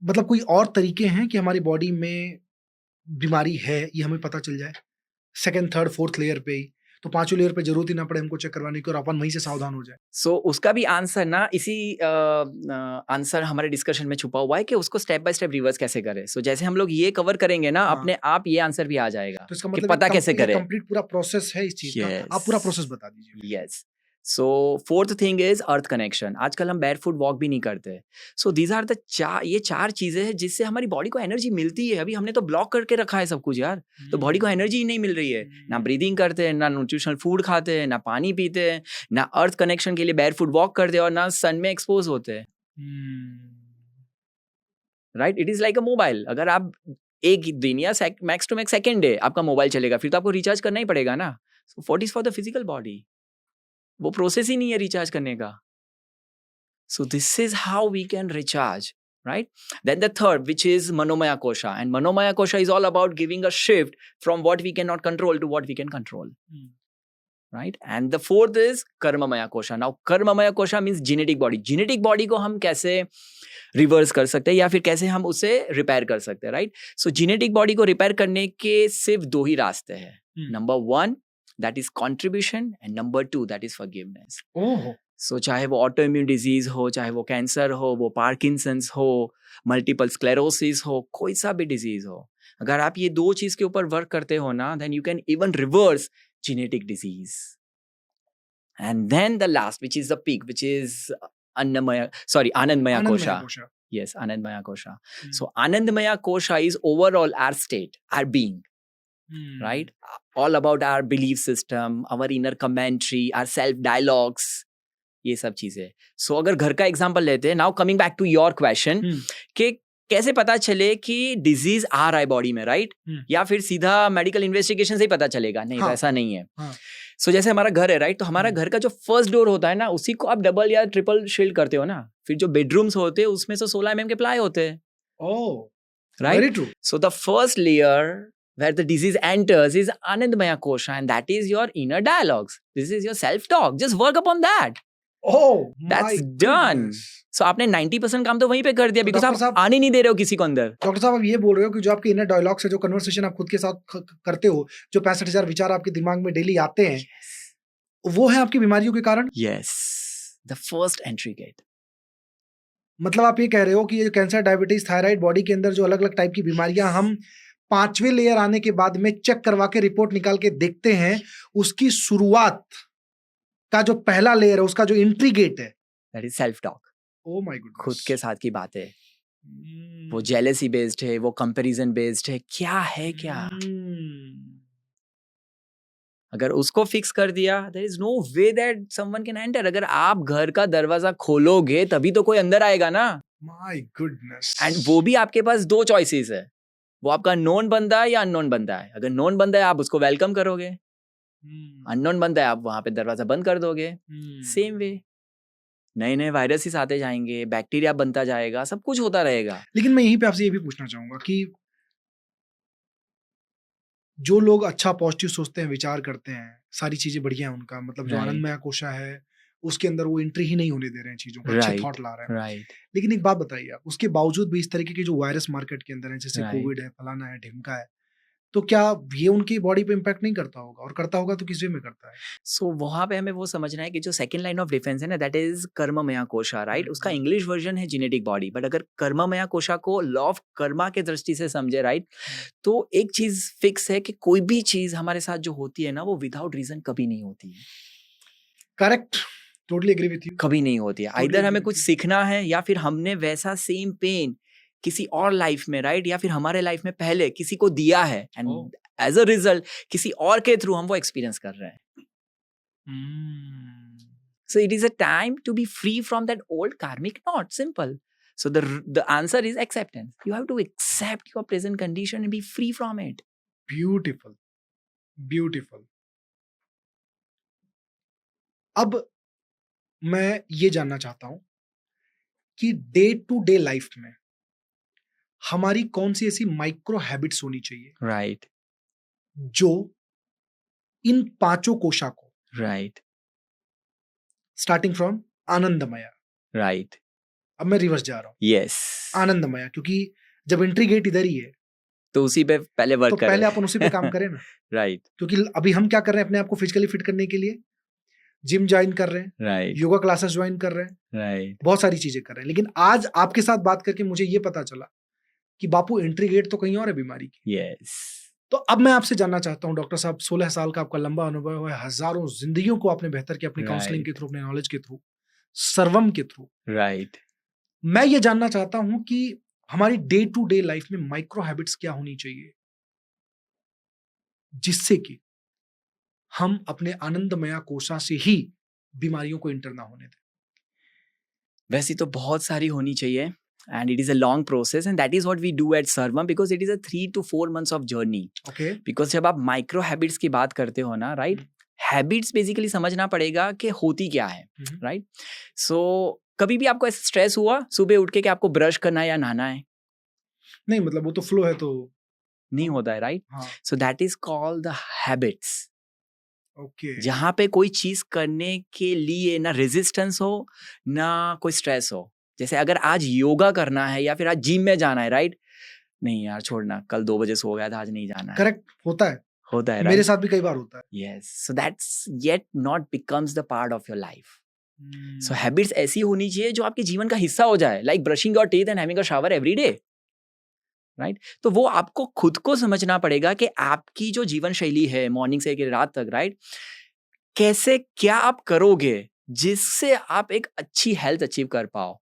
मतलब कोई और तरीके हैं कि हमारी बॉडी में बीमारी है ये हमें पता चल जाए सेकंड, थर्ड, फोर्थ लेयर पे ही, तो 5 लेयर पे जरूरत ही ना पड़े हमको चेक करवाने की और अपन वहीं से सावधान हो जाए? सो उसका भी आंसर ना इसी आंसर हमारे डिस्कशन में छुपा हुआ है कि उसको स्टेप बाय स्टेप रिवर्स कैसे करें. सो जैसे हम लोग ये कवर करेंगे ना, अपने आप ये आंसर भी आ जाएगा. तो इसका मतलब पता कैसे करें, कंप्लीट पूरा प्रोसेस है इस चीज का. आप पूरा प्रोसेस बता दीजिए. Yes. So 4th thing is earth connection. आजकल हम बैरफुट वॉक भी नहीं करते. सो दीज आर द ये 4 चीजें हैं जिससे हमारी बॉडी को एनर्जी मिलती है. अभी हमने तो ब्लॉक करके रखा है सब कुछ यार, तो बॉडी को एनर्जी ही नहीं मिल रही है. ना ब्रीदिंग करते हैं, ना न्यूट्रिशनल फूड खाते हैं, ना पानी पीते हैं, ना अर्थ कनेक्शन के लिए बैरफुट वॉक करते हैं, और ना सन में एक्सपोज होते हैं, right? It is like a mobile. अगर आप एक दिन या max to max second day आपका मोबाइल चलेगा, फिर तो आपको रिचार्ज करना ही पड़ेगा ना. So what is for the physical body? वो प्रोसेस ही नहीं है रिचार्ज करने का. So this is how we can recharge, right? Then the third, which is Manomaya kosha, and Manomaya kosha is all about giving a shift from what we can not control to what we can control, right? And the fourth is Karmamaya kosha. Now Karmamaya kosha means genetic body. Genetic body को हम कैसे reverse कर सकते हैं या फिर कैसे हम उसे रिपेयर कर सकते हैं, राइट? सो जेनेटिक बॉडी को रिपेयर करने के सिर्फ 2 ही रास्ते हैं. Number 1, that is contribution, and number 2, that is forgiveness. So चाहे वो autoimmune disease हो, चाहे वो कैंसर हो, वो पार्किंसंस हो, मल्टीपल स्क्लेरोसिस हो, कोई सा भी डिजीज हो, अगर आप ये 2 चीज के ऊपर वर्क करते हो ना, then you can even reverse genetic disease. And then the last, which is the peak, which is Anandmaya Kosha. Yes, Anandmaya Kosha. So Anandmaya Kosha is overall our state, our being. Right? All about our belief system, our inner commentary, our self dialogues, ये सब चीजें. So अगर घर का example लेते हैं, now coming back to your question, कि कैसे पता चले कि डिजीज आ रहा है बॉडी में, राइट? या फिर सीधा मेडिकल इन्वेस्टिगेशन से ही पता चलेगा? नहीं, वैसा नहीं है। सो जैसे हमारा घर है, राइट? तो हमारा घर का जो फर्स्ट डोर होता है ना, उसी को आप डबल या ट्रिपल शील्ड करते हो ना। फिर जो बेडरूम्स होते हैं उसमें से 16 mm के प्लाई होते हैं, right? So the first layer where the disease enters is Anandamaya Kosha, and that is your inner dialogues. This is your self-talk. Just work upon that. Oh, that's done. So आपने 90% काम तो वहीं पे कर दिया, because आप आने नहीं दे रहे हो किसी को अंदर। डॉक्टर साहब, आप ये बोल रहे हो कि जो आपके इनर डायलॉग्स है, जो कन्वर्सेशन आप खुद के साथ करते हो, जो 65,000 विचार आपके दिमाग में डेली आते हैं, वो है आपकी बीमारियों के कारण? Yes, the first entry gate. मतलब आप ये कह रहे हो कि ये कैंसर, डायबिटीज, थायराइड, बॉडी के अंदर जो अलग अलग टाइप की बीमारियां हम 5वें लेयर आने के बाद में चेक करवा के रिपोर्ट निकाल के देखते हैं, उसकी शुरुआत का जो पहला लेयर है, उसका जो एंट्री गेट है, that is self talk. Oh my God, खुद के साथ की बात है। वो जेलेसी बेस्ड है, वो कंपैरिजन बेस्ड है, क्या है क्या? अगर उसको फिक्स कर दिया, there is no way that someone can enter. अगर आप घर का दरवाजा खोलोगे तभी तो कोई अंदर आएगा ना। My goodness. एंड वो भी आपके पास 2 चॉइसेस है, वो आपका नोन बंदा है या अननोन बंदा है। अगर नोन बंदा है आप उसको वेलकम करोगे, अननोन बंदा है आप वहां पे दरवाजा बंद कर दोगे। सेम वे नए नए वायरसेस आते जाएंगे, बैक्टीरिया बनता जाएगा, सब कुछ होता रहेगा। लेकिन मैं यहीं पे आपसे ये भी पूछना चाहूंगा कि जो लोग अच्छा पॉजिटिव सोचते हैं, विचार करते हैं, सारी चीजें बढ़िया है उनका, मतलब जो आनंदमय कोशा है उसके अंदर वो एंट्री ही नहीं होने दे रहे हैं चीजों को, अच्छे थॉट ला रहे हैं, लेकिन एक बात बताइए आप, उसके बावजूद भी इस तरीके के जो वायरस मार्केट के अंदर है, जैसे कोविड है, फलाना है, ढिमका है, तो क्या ये उनकी बॉडी पे इम्पैक्ट नहीं करता होगा? और करता होगा तो किस वे में करता है? सो वहां पे हमें वो समझना है कि जो सेकंड लाइन ऑफ डिफेंस है ना, that is Karmamaya kosha, right? उसका इंग्लिश वर्जन है जेनेटिक बॉडी, बट अगर कर्ममया कोशा को लॉ ऑफ कर्मा के दृष्टि से समझे, राइट, तो एक चीज फिक्स है कि कोई भी चीज हमारे साथ जो होती है ना, वो विदाउट रीजन कभी नहीं होती है। Correct, totally agree with you. कभी नहीं होती है। आइदर हमें कुछ सीखना है या फिर हमने वैसा सेम पेन किसी और लाइफ में, राइट, या फिर हमारे लाइफ में पहले किसी को दिया है, एंड एज अ रिजल्ट किसी और के थ्रू हम वो एक्सपीरियंस कर रहे हैं। So it is a time to be free from that old karmic knot. Simple. So the answer is acceptance. You have to accept your present condition and be free from it. Beautiful, beautiful. अब मैं ये जानना चाहता हूं कि day to day life में हमारी कौन सी ऐसी माइक्रो हैबिट्स होनी चाहिए, राइट, जो इन 5 कोशा को, राइट, स्टार्टिंग फ्रॉम आनंदमया, राइट, अब मैं रिवर्स जा रहा हूं, यस, आनंदमया, क्योंकि जब एंट्री गेट इधर ही है तो उसी पे पहले वर्क तो पहले अपन उसी पे काम करें ना। राइट, क्योंकि अभी हम क्या कर रहे हैं, अपने आप को फिजिकली फिट करने के लिए जिम ज्वाइन कर रहे हैं, राइट, योगा क्लासेस ज्वाइन कर रहे हैं, राइट, बहुत सारी चीजें कर रहे हैं, लेकिन आज आपके साथ बात करके मुझे ये पता चला कि बापू एंट्री गेट तो कहीं और है बीमारी की। यस। तो अब मैं आपसे जानना चाहता हूं डॉक्टर साहब, 16 साल का आपका लंबा अनुभव है, हजारों जिंदगियों को आपने बेहतर किया अपनी काउंसलिंग के थ्रू, अपने नॉलेज के थ्रू, सर्वम के थ्रू, राइट। मैं ये जानना चाहता हूं कि हमारी डे टू डे लाइफ में माइक्रो हैबिट्स क्या होनी चाहिए जिससे कि हम अपने आनंदमया कोशा से ही बीमारियों को इंटर ना होने दें। वैसे तो बहुत सारी होनी चाहिए, and it is a long process, and that is what we do at Sarvam, because it is a 3 to 4 months of journey. Okay. Because जब आप माइक्रो हैबिट्स की बात करते हो ना, राइट, हैबिट्स बेसिकली समझना पड़ेगा कि होती क्या है, राइट? सो कभी भी आपको ऐसा स्ट्रेस हुआ सुबह उठ के कि आपको ब्रश करना है या नहाना है? नहीं, मतलब वो तो फ्लो है तो नहीं होता है, right? So that is called the habits. Okay. जहाँ पे कोई चीज करने के लिए ना रेजिस्टेंस हो ना कोई स्ट्रेस हो। जैसे अगर आज योगा करना है या फिर आज जिम में जाना है, राइट, नहीं यार छोड़ना, कल 2 बजे सो गया था, आज नहीं जाना है। करेक्ट, होता है, right? मेरे साथ भी कई बार होता है। Yes, so that's yet not becomes the part of your life. So habits ऐसी होनी चाहिए जो आपके जीवन का हिस्सा हो जाए, like brushing your teeth and having a shower every day, right? तो वो आपको खुद को समझना पड़ेगा कि आपकी जो जीवन शैली है मॉर्निंग से लेकर रात तक, राइट, कैसे क्या आप करोगे जिससे आप एक अच्छी हेल्थ अचीव कर पाओ।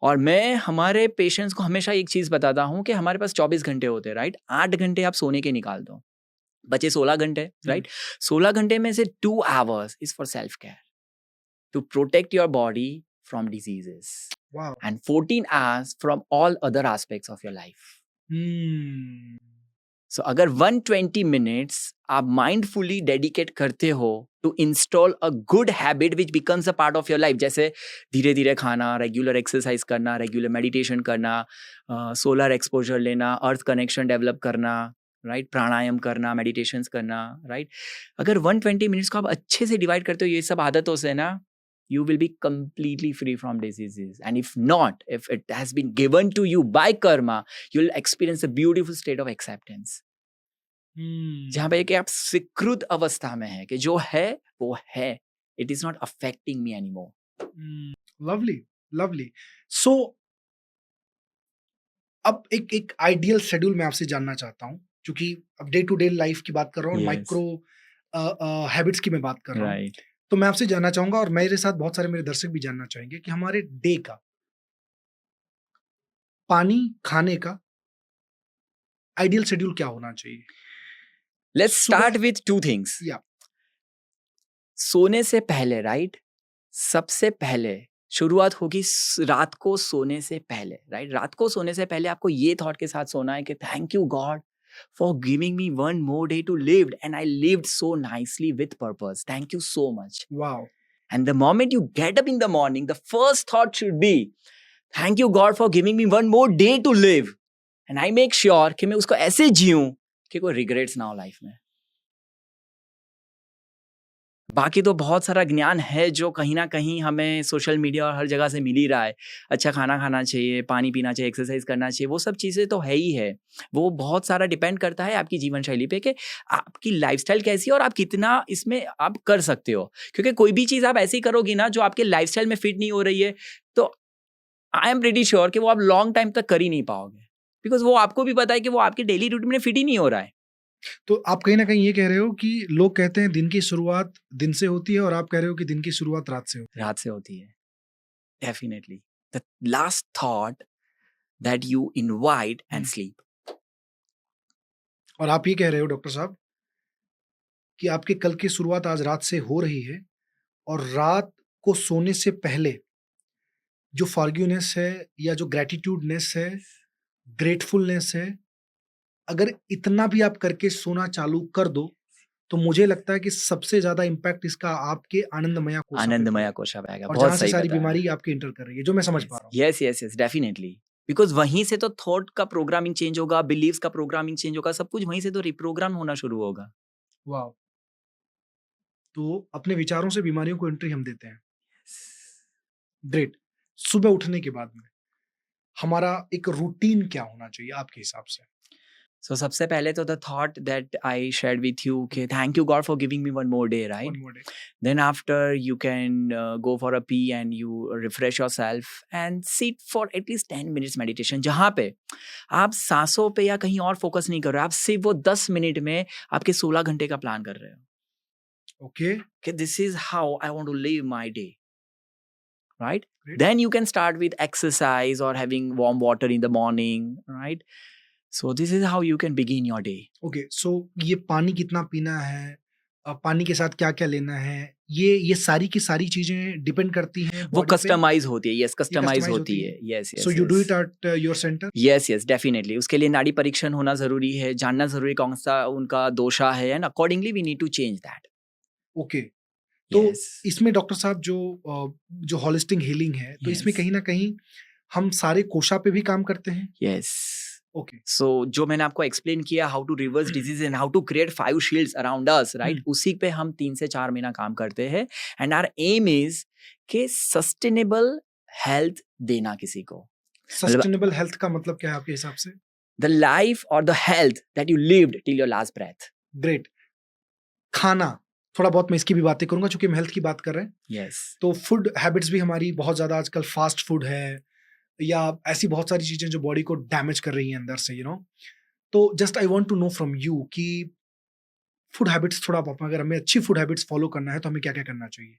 और मैं हमारे पेशेंट्स को हमेशा एक चीज बताता हूं कि हमारे पास 24 घंटे होते हैं, राइट? 8 घंटे आप सोने के निकाल दो, बचे 16 घंटे, राइट? 16 घंटे में से 2 hours is for self care, to protect your body from diseases. Wow. and 14 hours from all other aspects of your life. So अगर 120 minutes आप mindfully dedicate करते हो to install a good habit which becomes a part of your life, जैसे धीरे धीरे खाना, regular exercise करना, regular meditation करना, solar exposure लेना, earth connection develop करना, right, प्राणायाम करना, meditations करना, right, अगर 120 minutes को आप अच्छे से divide करते हो ये सब आदतों से ना, you will be completely free from diseases. And if not, if it has been given to you by karma, you'll experience a beautiful state of acceptance. जहाँ पे कि आप स्वीकृत अवस्था में है कि जो है वो है. It is not affecting me anymore. Lovely lovely. So अब एक आइडियल शेड्यूल मैं आपसे जानना चाहता हूँ, क्योंकि अब डे टू डे लाइफ की बात कर रहा हूँ, Yes. माइक्रो हैबिट्स की मैं बात कर रहा हूँ. Right. तो मैं आपसे जानना चाहूंगा, और मेरे साथ बहुत सारे मेरे दर्शक भी जानना चाहेंगे कि हमारे डे का पानी खाने का आइडियल शेड्यूल क्या होना चाहिए. Let's start with two things. Yeah. सोने से पहले, राइट, सबसे पहले शुरुआत होगी रात को सोने से पहले, राइट. रात को सोने से पहले आपको ये थॉट के साथ सोना है कि thank you God for giving me one more day to live, and I lived so nicely with purpose. Thank you so much. Wow. And the moment you get up in the morning, the first thought should be, thank you God for giving me one more day to live. And I make sure कि मैं उसको ऐसे जीऊं कि कोई regrets ना हो life में. बाकी तो बहुत सारा ज्ञान है जो कहीं ना कहीं हमें सोशल मीडिया और हर जगह से मिल ही रहा है. अच्छा खाना खाना चाहिए, पानी पीना चाहिए, एक्सरसाइज करना चाहिए, वो सब चीज़ें तो है ही है. वो बहुत सारा डिपेंड करता है आपकी जीवन शैली पे कि आपकी लाइफस्टाइल कैसी है और आप कितना इसमें आप कर सकते हो. क्योंकि कोई भी चीज़ आप ऐसी करोगी ना जो आपके लाइफस्टाइल में फिट नहीं हो रही है, तो आई एम प्रीटी श्योर कि वो आप लॉन्ग टाइम तक कर ही नहीं पाओगे. बिकॉज वो आपको भी पता है कि वो आपके डेली रूटीन में फिट ही नहीं हो रहा है. तो आप कहीं ना कहीं ये कह रहे हो कि लोग कहते हैं दिन की शुरुआत दिन से होती है, और आप कह रहे हो कि दिन की शुरुआत रात से होती है. रात से होती है. Definitely the last thought that you invite and sleep. और आप ये कह रहे हो डॉक्टर साहब कि आपके कल की शुरुआत आज रात से हो रही है, और रात को सोने से पहले जो फॉरगिवनेस है या जो ग्रेटिट्यूडनेस है, ग्रेटफुलनेस है, अगर इतना भी आप करके सोना चालू कर दो तो मुझे लगता है कि सबसे ज्यादा इम्पैक्ट इसका आपके आनंदमया कोशा पे आएगा. और बहुत जहाँ से सही सारी बताया. बीमारी आपकी इंटर कर रही है, जो मैं समझ पा रहा हूँ. Yes yes yes definitely. Because वहीं से तो थॉट का प्रोग्रामिंग चेंज होगा, बिलीव्स का प्रोग्रामिंग चेंज होगा, सब कुछ वहीं से तो रिप्रोग्राम होना शुरू होगा. वाह. तो अपने विचारों से बीमारियों को एंट्री हम देते हैं. ग्रेट. सुबह उठने के बाद में हमारा एक रूटीन क्या होना चाहिए आपके हिसाब से? So सबसे पहले तो the thought that I shared with you, okay, thank you God for giving me one more day, right? One more day. Then after you can go for a pee and you refresh yourself and sit for at least 10 minutes meditation, जहाँ पे आप सांसों पे या कहीं और focus नहीं कर रहे हो, आप सिर्फ वो 10 मिनट में आपके 16 घंटे का प्लान कर रहे हो. Okay. Okay, this is how I want to live my day, right? Great. Then you can start with exercise or having warm water in the morning, right? So this is how you can begin your day. Okay, so ये पानी कितना पीना है, पानी के साथ क्या क्या लेना है, ये सारी की सारी चीजें डिपेंड करती हैं. वो कस्टमाइज होती है. यस, कस्टमाइज होती है. Yes yes. So you do it at your center? Yes yes definitely. उसके लिए नाड़ी परीक्षण होना जरूरी है, जानना जरूरी कौन सा उनका दोषा है, and accordingly we need to change that. Okay. तो इसमें डॉक्टर साहब जो होलिस्टिक हीलिंग है, तो इसमें कहीं ना कहीं हम सारे कोशा पे भी काम करते हैं. यस. ओके. सो जो मैंने आपको एक्सप्लेन किया, how to reverse disease and how to create 5 shields around us, right, उसी पे हम 3 से 4 महीना काम करते हैं. एंड आवर एम इज कि सस्टेनेबल हेल्थ देना किसी को. सस्टेनेबल हेल्थ का मतलब क्या है आपके हिसाब से? द लाइफ और the health that you lived till your last breath. Great. खाना थोड़ा बहुत मैं इसकी भी बातें करूंगा, चूंकि हम हेल्थ की बात कर रहे हैं. यस. तो फूड हैबिट्स भी हमारी बहुत ज्यादा आजकल फास्ट फूड है, या ऐसी बहुत सारी चीजें जो बॉडी को डैमेज कर रही हैं अंदर से, यू नो. तो just I want to know from you कि फूड हैबिट्स थोड़ा, अगर हमें अच्छी फूड हैबिट्स फॉलो करना है तो हमें क्या क्या करना चाहिए?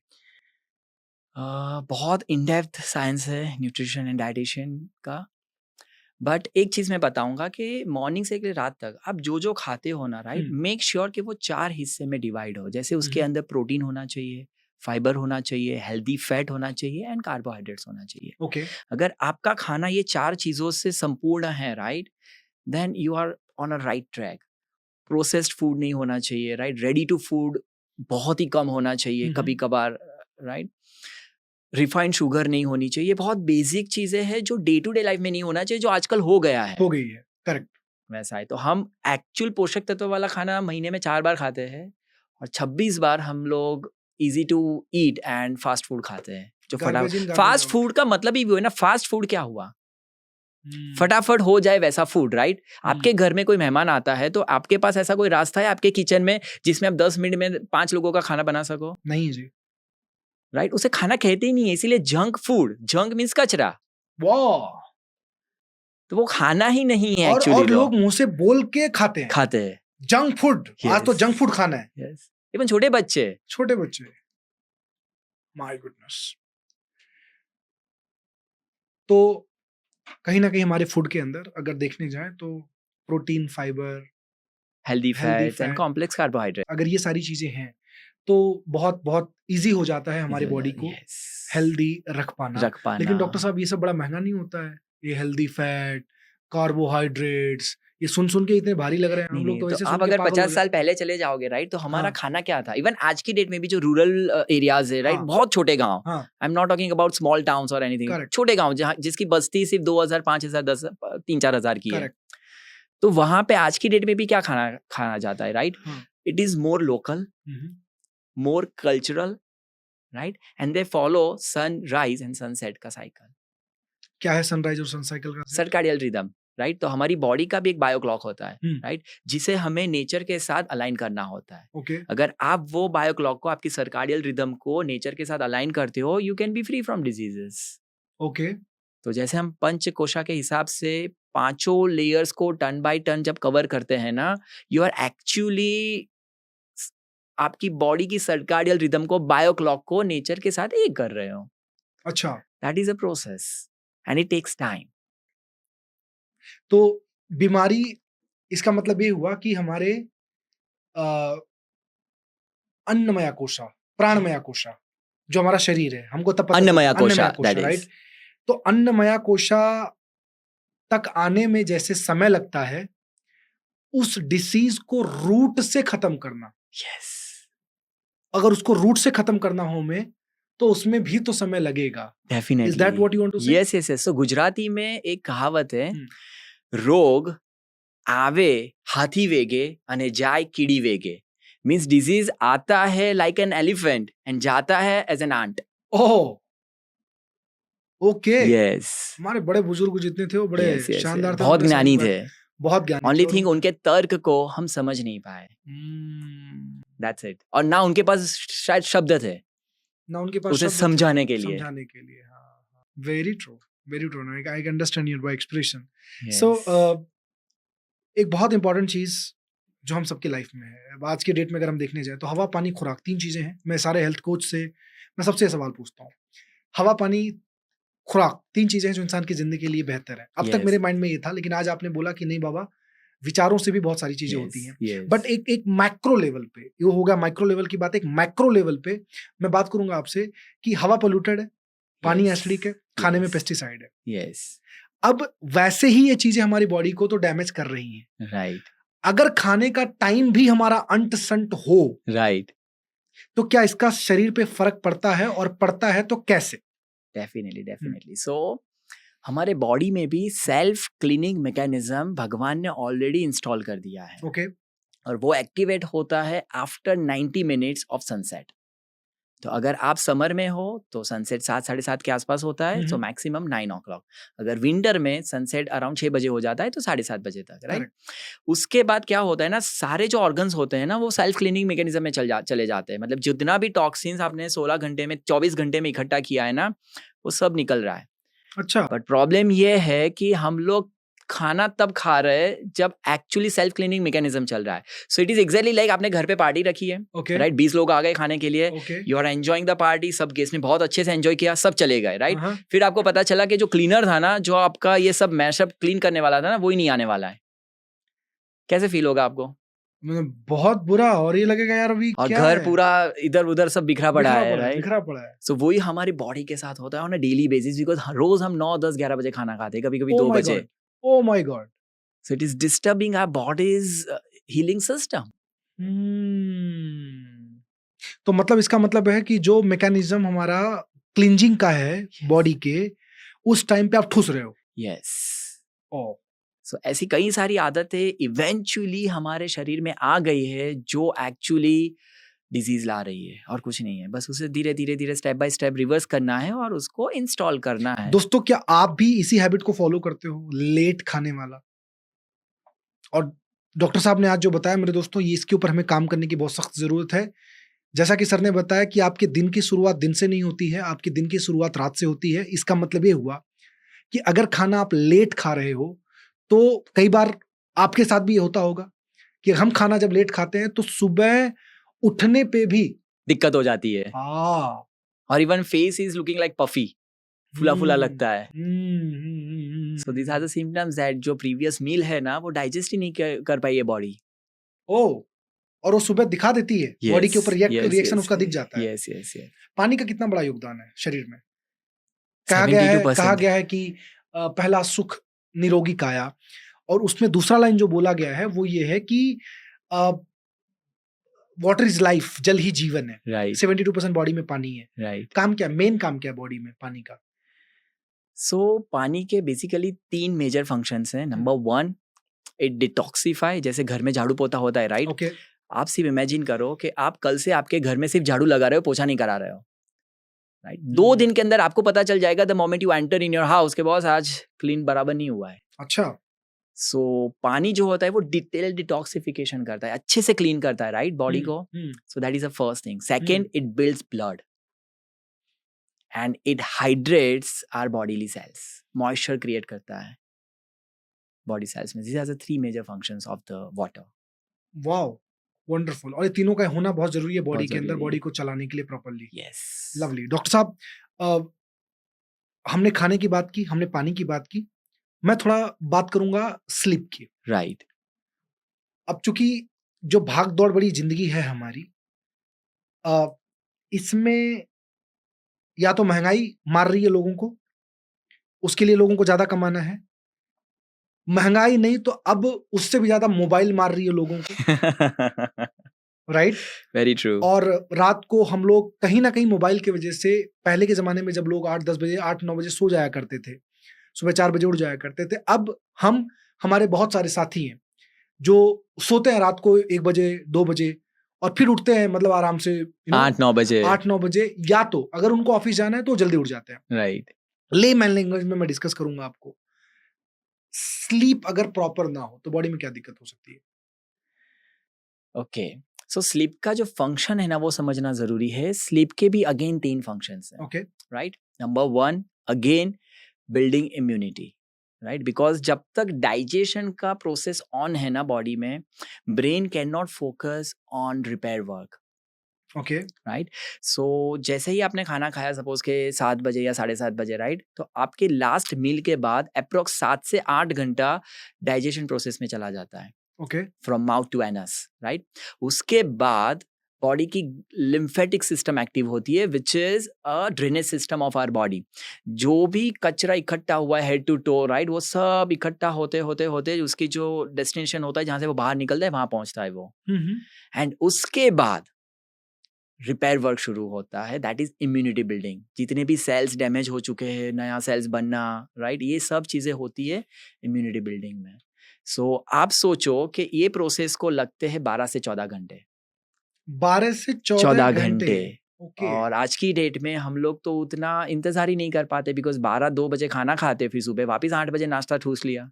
बहुत इन डेप्थ साइंस है न्यूट्रिशन एंड डाइटिशियन का. बट एक चीज मैं बताऊंगा कि मॉर्निंग से लेकर रात तक आप जो जो खाते हो ना, राइट, मेक श्योर कि वो 4 हिस्से में डिवाइड हो. जैसे उसके अंदर प्रोटीन होना चाहिए, फाइबर होना चाहिए, हेल्दी फैट होना चाहिए एंड कार्बोहाइड्रेट्स होना चाहिए। ओके। अगर आपका खाना ये 4 चीज़ों से संपूर्ण है, right, then you are on a right track. Processed food नहीं होना चाहिए, राइट, रेडी टू फूड बहुत ही कम होना चाहिए कभी कभार, राइट, रिफाइंड शुगर नहीं होनी चाहिए। ये बहुत बेसिक चीज़ें हैं जो डे टू डे लाइफ में नहीं होना चाहिए, जो आजकल हो गया है, हो गई है, करेक्ट। वैसा है। तो हम एक्चुअल पोषक तत्व वाला खाना महीने में 4 बार खाते हैं और 26 बार हम लोग easy to eat and fast food खाते हैं, जो Garbage in, फटाफट। garbage fast out. फूड का मतलब ही वो है ना, फास्ट फूड क्या हुआ, फटाफट हो जाए वैसा फूड, राइट। आपके घर में कोई मेहमान आता है तो आपके पास ऐसा कोई रास्ता है आपके किचन में जिसमें आप 10 मिनट में 5 लोगों का खाना बना सको, नहीं जी। राइट। उसे खाना कहते ही नहीं है, इसीलिए जंक फूड, जंक मीन्स कचरा, वाह। तो वो खाना ही नहीं है और एक्चुअली। लोग मुंह से बोल के खाते हैं जंक फूड। आज तो Yes. जंक फूड खाना है। यस, इवन छोटे बच्चे। छोटे बच्चे, माय गुडनेस। तो कहीं ना कहीं हमारे फूड के अंदर अगर देखने जाए तो protein, fibre, healthy Healthy fats and fat. Complex carbohydrate, अगर ये सारी चीजें हैं तो बहुत बहुत इजी हो जाता है हमारी बॉडी को हेल्दी रख पाना। रख पाना। लेकिन डॉक्टर साहब ये सब बड़ा महंगा नहीं होता है? ये हेल्दी फैट, कार्बोहाइड्रेट्स, ये सुन के इतने भारी लग रहे हैं। हम लोग तो वैसे आप सुन के अगर पागल हो 50 जाते साल पहले चले जाओगे, राइट, तो हमारा हाँ। खाना क्या था, इवन आज की डेट में भी जो रूरल एरियाज है, राइट, हाँ। बहुत छोटे गांव, हाँ। आई am not talking about small towns और एनीथिंग, Correct. छोटे गांव जहाँ जिसकी बस्ती सिर्फ 2000, 5000, 10, 3-4 हजार की है, करेक्ट। तो वहां पे आज की डेट में भी क्या खाना जाता है, right, it is more local, more cultural, right, and they follow sunrise and sunset का साइकिल। क्या है सनराइज और सन साइकिल का? सर्काडियल रिदम, राइट। तो हमारी बॉडी का भी एक बायो क्लॉक होता है, राइट, जिसे हमें नेचर के साथ अलाइन करना होता है। ओके। अगर आप वो बायो क्लॉक को, आपकी सर्काडियल रिदम को नेचर के साथ अलाइन करते हो, you can be free from diseases. Okay. तो जैसे हम पंच कोशा के हिसाब से 5 लेयर्स को टर्न बाय टर्न जब कवर करते हैं ना, यू आर एक्चुअली आपकी बॉडी की सर्काडियल रिदम को, बायो क्लॉक को नेचर के साथ एक कर रहे हो। अच्छा। That is a process and it takes time. तो बीमारी, इसका मतलब ये हुआ कि हमारे अन्नमया कोशा, प्राणमया कोशा, जो हमारा शरीर है, हमको तब पता अन्नमया कोशा, राइट। तो अन्नमया कोशा तक आने में जैसे समय लगता है, उस डिसीज को रूट से खत्म करना, यस, अगर उसको रूट से खत्म करना हो में, तो उसमें भी तो समय लगेगा। Definitely. Is that what you want to say? Yes yes yes. तो गुजराती में एक कहावत है, रोग आवे हाथी वेगे अने जाय कीड़ी वेगे, मींस डिजीज आता है लाइक एन एलिफेंट एंड जाता है as an ant. Oh, okay. Yes, हमारे बड़े बुजुर्ग जितने थे वो बड़े शानदार थे, बहुत ज्ञानी थे, बहुत ज्ञानी। ओनली थिंग उनके तर्क को हम समझ नहीं पाए, दैट्स इट। और ना उनके पास शायद शब्द थे ना उनके पास उसे शब्द थे समझाने के लिए। समझाने के लिए। हाँ, very true, very true. I can understand your by expression. So एक बहुत इंपॉर्टेंट चीज जो हम सबकी लाइफ में है आज के डेट में, अगर हम देखने जाए तो हवा, पानी, खुराक, 3 चीजें हैं। मैं सारे हेल्थ कोच से मैं सबसे सवाल पूछता हूँ, हवा, पानी, खुराक, 3 चीजें हैं जो इंसान की जिंदगी के लिए बेहतर है। अब तक मेरे माइंड में ये था, लेकिन आज आपने बोला कि नहीं बाबा, विचारों से भी बहुत सारी चीजें होती हैं। बट एक मैक्रो लेवल पे, ये होगा माइक्रो लेवल की बात, एक मैक्रो लेवल पे मैं बात करूंगा आपसे कि हवा पोल्यूटेड है, पानी एसिडिक है, खाने में पेस्टिसाइड है। यस, अब वैसे ही ये चीजें हमारी बॉडी को तो डैमेज कर रही हैं, राइट। अगर खाने का टाइम भी हमारा अंट संट हो, राइट, तो क्या इसका शरीर पे फर्क पड़ता है, और पड़ता है तो कैसे? डेफिनेटली। सो हमारे बॉडी में भी सेल्फ क्लीनिंग मैकेनिज्म भगवान ने ऑलरेडी इंस्टॉल कर दिया है। ओके। और वो एक्टिवेट होता है आफ्टर 90 मिनट्स ऑफ सनसेट। तो अगर आप समर में हो तो सनसेट 7-7:30 के आसपास होता है, सो मैक्सिमम 9 o'clock। अगर विंटर में सनसेट अराउंड 6 बजे हो जाता है तो 7:30 बजे तक, राइट। उसके बाद क्या होता है ना, सारे जो ऑर्गन्स होते हैं ना, वो सेल्फ क्लीनिंग मैकेनिज्म में चले जाते हैं। मतलब जितना भी टॉक्सिन्स आपने 16 घंटे में, 24 घंटे में इकट्ठा किया है ना, वो सब निकल रहा है। अच्छा। बट प्रॉब्लम ये है कि हम लोग खाना तब खा रहे हैं जब एक्चुअली सेल्फ क्लीनिंग मैकेनिज्म चल रहा है। सो इट इज एग्जैक्टली लाइक आपने घर पे पार्टी रखी है, राइट, 20 लोग आ गए खाने के लिए, you are enjoying the party, सब गेस्ट ने बहुत अच्छे से एंजॉय किया, सब चले गए, राइट। फिर आपको पता चला कि जो क्लीनर था ना, जो आपका ये सब मैशअप क्लीन करने वाला था ना, वो ही नहीं आने वाला है। कैसे फील होगा आपको? मतलब बहुत बुरा, और ये लगेगा यार अभी और क्या घर है, पूरा इधर उधर सब बिखरा पड़ा बिखरा है, पड़ा है, राइट? बिखरा पड़ा है। सो वही हमारी बॉडी के साथ होता है on a daily basis, because रोज हम 9 10 11 बजे खाना खाते हैं, कभी कभी ओ 2 माय बजे. God, oh my god. So it is disturbing our body's healing system. तो मतलब इसका मतलब है कि जो मैकेनिज्म हमारा क्लिंजिंग का है बॉडी के, उस टाइम पे आप ठुस रहे हो। यस. ओ सो ऐसी कई सारी आदतें इवेंचुअली हमारे शरीर में आ गई है जो एक्चुअली डिजीज ला रही है, और कुछ नहीं है. बस उसे धीरे धीरे धीरे स्टेप बाय स्टेप रिवर्स करना है और उसको इंस्टॉल करना है. दोस्तों, क्या आप भी इसी हैबिट को फॉलो करते हो, लेट खाने वाला? और डॉक्टर साहब ने आज जो बताया मेरे दोस्तों, ये इसके ऊपर हमें काम करने की बहुत सख्त जरूरत है। जैसा कि सर ने बताया कि आपके दिन की शुरुआत दिन से नहीं होती है, आपके दिन की शुरुआत रात से होती है। इसका मतलब ये हुआ कि अगर खाना आप लेट खा रहे हो, तो कई बार आपके साथ भी ये होता होगा कि हम खाना जब लेट खाते हैं तो सुबह उठने पे भी दिक्कत हो जाती है, हाँ और even face is looking like puffy, फुला फुला लगता है. So this are the symptoms that जो प्रीवियस मील है ना वो डाइजेस्ट ही नहीं कर पाई है बॉडी. ओ, और वो सुबह दिखा देती है, बॉडी के ऊपर रिएक्शन उसका दिख जाता है। Yes yes yes. पानी का कितना बड़ा योगदान है शरीर में? कहा गया 72%. है कि पहला सुख निरोगी काया, और उसमें दूसरा लाइन जो बोला गया है वो ये है कि वाटर इज लाइफ, जल ही जीवन है। राइट 72% बॉडी में पानी है। राइट. काम क्या, मेन काम क्या है बॉडी में पानी का? सो पानी के बेसिकली 3 मेजर फंक्शंस हैं. Number 1, it detoxify. जैसे घर में झाड़ू पोता होता है, राइट? ओके, आप सिर्फ इमेजिन करो कि आप कल से आपके घर में सिर्फ झाड़ू लगा रहे हो, पोछा नहीं करा रहे हो, राइट? 2 दिन के अंदर आपको पता चल जाएगा the moment you enter in your house के बॉस आज क्लीन बराबर नहीं हुआ है. अच्छा, सो पानी जो होता है वो डिटेल डिटॉक्सिफिकेशन करता है, अच्छे से क्लीन करता है, राइट, बॉडी को. So that is the first thing. Second, it builds blood and it hydrates our bodily cells. Moisture create करता है बॉडी सेल्स में. This are the 3 major functions of the water. Wow, wonderful. और ये तीनों का होना बहुत जरूरी है बॉडी बहुत के अंदर, जरूरी है. बॉडी को चलाने के लिए प्रॉपर्ली। यस. लवली। डॉक्टर साहब, हमने खाने की बात की, हमने पानी की बात की, मैं थोड़ा बात करूंगा स्लीप की। राइट. अब चूंकि जो भाग दौड़ बड़ी जिंदगी है हमारी, इसमें या तो महंगाई मार रही है लोगों को, उसके लिए लोगों को ज्यादा कमाना है। महंगाई नहीं तो अब उससे भी ज्यादा मोबाइल मार रही है लोगों को, राइट? Very true. और रात को हम लोग कहीं ना कहीं मोबाइल की वजह से, पहले के जमाने में जब लोग 8-10 बजे 8-9 बजे सो जाया करते थे, सुबह 4 बजे उठ जाया करते थे, अब हमारे बहुत सारे साथी हैं जो सोते हैं रात को 1 बजे 2 बजे और फिर उठते हैं मतलब आराम से 8-9 बजे. 8-9 बजे, या तो अगर उनको ऑफिस जाना है तो जल्दी उठ जाते हैं। राइट. लेमैन लैंग्वेज में मैं डिस्कस करूंगा आपको, स्लीप अगर प्रॉपर ना हो तो बॉडी में क्या दिक्कत हो सकती है? ओके. सो स्लीप का जो फंक्शन है ना वो समझना जरूरी है. स्लीप के भी अगेन 3 फंक्शंस हैं, okay, right? Number 1, again building immunity, right? Because जब तक डाइजेशन का प्रोसेस ऑन है ना बॉडी में, brain can not focus on repair work, okay, right? So जैसे ही आपने खाना खाया, सपोज के 7 बजे या 7:30 बजे, राइट? तो आपके लास्ट मील के बाद अप्रोक्स 7 से 8 घंटा डाइजेशन प्रोसेस में चला जाता है, okay, from mouth to anus, right? उसके बाद बॉडी की लिम्फेटिक सिस्टम एक्टिव होती है, which is a drainage system of our body. जो भी कचरा इकट्ठा हुआ है हेड टू टो, राइट, वो सब इकट्ठा होते होते होते उसकी जो डेस्टिनेशन होता है जहां से वो बाहर निकलता है वहां पहुंचता है वो. एंड उसके बाद रिपेयर वर्क शुरू होता है, दैट इज इम्यूनिटी बिल्डिंग. जितने भी सेल्स डैमेज हो चुके हैं, नया सेल्स बनना, राइट, ये सब चीजें होती है इम्यूनिटी बिल्डिंग में. सो आप सोचो कि ये प्रोसेस को लगते हैं 12 से 14 घंटे. 12 से 14 घंटे। ओके, और आज की डेट में हम लोग तो उतना इंतजार ही नहीं कर पाते, बिकॉज 12-2 बजे खाना खाते, फिर सुबह वापस 8 बजे नाश्ता ठूस लिया.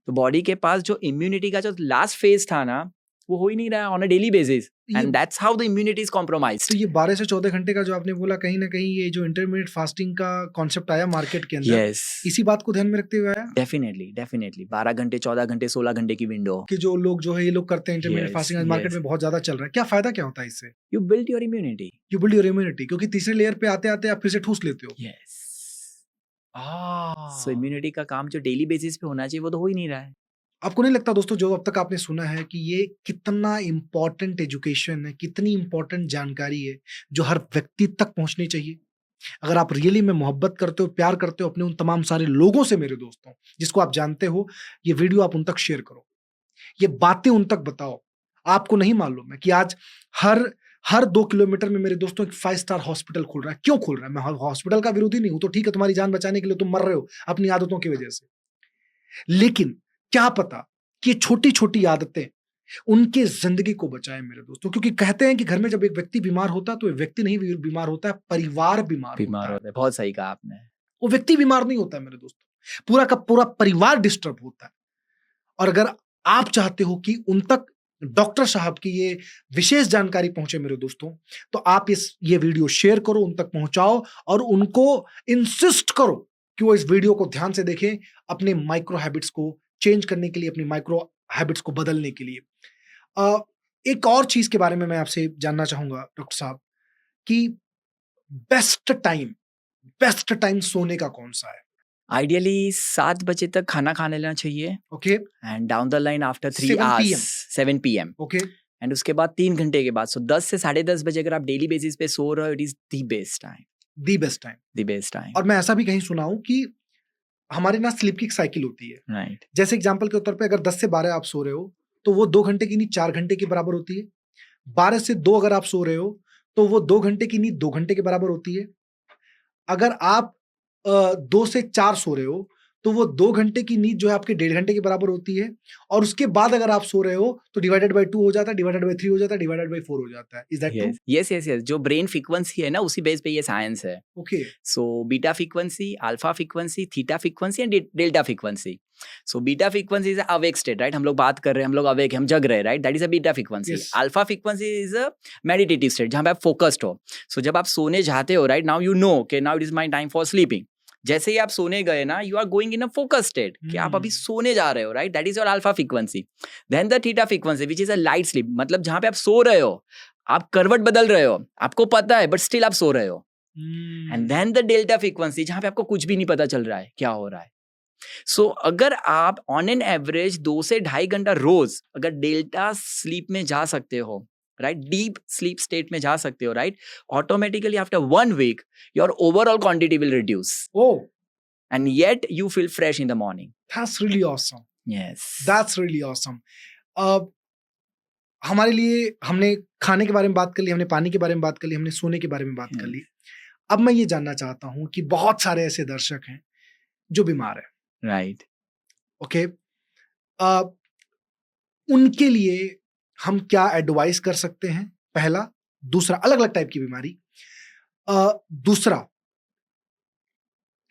तो बॉडी के पास जो इम्यूनिटी का जो लास्ट फेज था ना, वो हो ही नहीं रहा on a daily basis, and that's how the immunity is compromised. तो ये 12 से 14 घंटे का जो आपने बोला, कहीं ना कहीं ये जो इंटरमीडिएट फास्टिंग का कॉन्सेप्ट आया मार्केट के अंदर, यस, इसी बात को ध्यान में रखते हुए आया डेफिनेटली 12 घंटे, 14 घंटे, 16 घंटे की विंडो. कि जो लोग जो है ये लोग करते हैं इंटरमीडिएट Yes, फास्टिंग, आज मार्केट yes. में बहुत ज्यादा चल रहा है। क्या फायदा क्या होता है इससे? You build your immunity. You build your immunity, क्योंकि तीसरे लेयर पे आते आते आप फिर से ठूस लेते हो। यस. सो इम्यूनिटी का काम जो डेली बेसिस पे होना चाहिए वो तो हो ही नहीं रहा है. आपको नहीं लगता दोस्तों, जो अब तक आपने सुना है, कि ये कितना इम्पोर्टेंट एजुकेशन है, कितनी इम्पोर्टेंट जानकारी है जो हर व्यक्ति तक पहुंचनी चाहिए? अगर आप रियली में मोहब्बत करते हो, प्यार करते हो अपने उन तमाम सारे लोगों से, मेरे दोस्तों, जिसको आप जानते हो, ये वीडियो आप उन तक शेयर करो, ये बातें उन तक बताओ। आपको नहीं मालूम है कि आज हर 2 किलोमीटर में, मेरे दोस्तों, एक 5 स्टार हॉस्पिटल खुल रहा है। क्यों खुल रहा है? मैं हॉस्पिटल का विरोधी नहीं हूं, तो ठीक है, तुम्हारी जान बचाने के लिए तुम मर रहे हो अपनी आदतों की वजह से, लेकिन क्या पता कि ये छोटी-छोटी आदतें उनकी जिंदगी को बचाएं, मेरे दोस्तों। क्योंकि कहते हैं कि घर में जब एक व्यक्ति बीमार होता है, तो एक व्यक्ति नहीं बीमार होता है, परिवार बीमार बीमार होता है। होते हैं, बहुत सही कहा आपने। वो व्यक्ति बीमार नहीं होता है, मेरे दोस्तों, पूरा का पूरा परिवार डिस्टर्ब होता है। और अगर आप चाहते हो कि उन तक डॉक्टर साहब की ये विशेष जानकारी पहुंचे, मेरे दोस्तों, तो आप ये वीडियो शेयर करो, उन तक पहुंचाओ, और उनको इंसिस्ट करो कि वो इस वीडियो को ध्यान से देखें, अपने माइक्रो हैबिट्स को चेंज करने के लिए, अपनी माइक्रो हैबिट्स को बदलने के लिए। एक और चीज के बारे में मैं आपसे जानना चाहूंगा डॉक्टर साहब, कि बेस्ट टाइम सोने का कौन सा है? आइडियली 7 बजे तक खाना खा लेना चाहिए, okay, and down the line after 3 7 hours, PM 7 PM, okay, and उसके बाद 3 घंटे के बाद, सो 10 से 10:30 बजे अगर आप डेली बेसिस पे सो रहे हो, it is the best time, the best time. The best time. और मैं ऐसा भी कहीं सुना हूं कि हमारे ना स्लीप की एक साइकिल होती है। राइट, जैसे एग्जांपल के तौर पे, अगर 10 से 12 आप सो रहे हो, तो वो 2 घंटे की नींद 4 घंटे के बराबर होती है। 12 से 2 अगर आप सो रहे हो, तो वो 2 घंटे की नींद 2 घंटे के बराबर होती है। अगर आप 2 से 4 सो रहे हो, तो वो 2 घंटे की नींद जो है आपके 1.5 घंटे के बराबर होती है। और उसके बाद अगर आप सो रहे हो, तो डिवाइडेड बाय 2 हो जाता है, डिवाइडेड बाय 3 हो जाता है, डिवाइडेड बाय 4 हो जाता है। Is that true? यस, जो ब्रेन फ्रीक्वेंसी है ना, उसी बेस पे ये साइंस है। Okay, so beta frequency, alpha frequency, theta frequency and delta frequency. So beta frequency is awake state, right? हम लोग बात कर रहे हैं, हम लोग अवेक, हम जग रहे हैं, right? That is a beta frequency. Yes. Alpha frequency is a meditative state, जहां पे आप फोकस्ड हो। सो जब आप सोने जाते हो, राइट नाउ यू नो कि now it is my time for sleeping. जैसे ही आप सोने गए ना, you are going in a focus state, कि आप अभी सोने जा रहे हो, right? That is your alpha frequency. Then the theta frequency which is a light sleep, मतलब जहां पे आप सो रहे हो, आप करवट बदल रहे हो, आपको पता है, बट स्टिल आप सो रहे हो। And then the delta frequency, जहां पे आपको कुछ भी नहीं पता चल रहा है क्या हो रहा है। सो अगर आप ऑन एन एवरेज 2 से 2.5 घंटा रोज अगर डेल्टा स्लीप में जा सकते हो, राइट, डीप स्लीप स्टेट में जा सकते हो, right, automatically after 1 week your overall quantity will reduce, oh, and yet you feel fresh in the morning. that's really awesome. Yes, That's really awesome. हमारे लिए, हमने खाने के बारे में बात कर ली, हमने पानी के बारे में बात कर ली, हमने सोने के बारे में बात कर ली। अब मैं ये जानना चाहता हूं कि बहुत सारे ऐसे दर्शक हैं जो बीमार हैं, राइट, ओके, उनके लिए हम क्या एडवाइस कर सकते हैं? पहला, दूसरा, अलग अलग टाइप की बीमारी, दूसरा,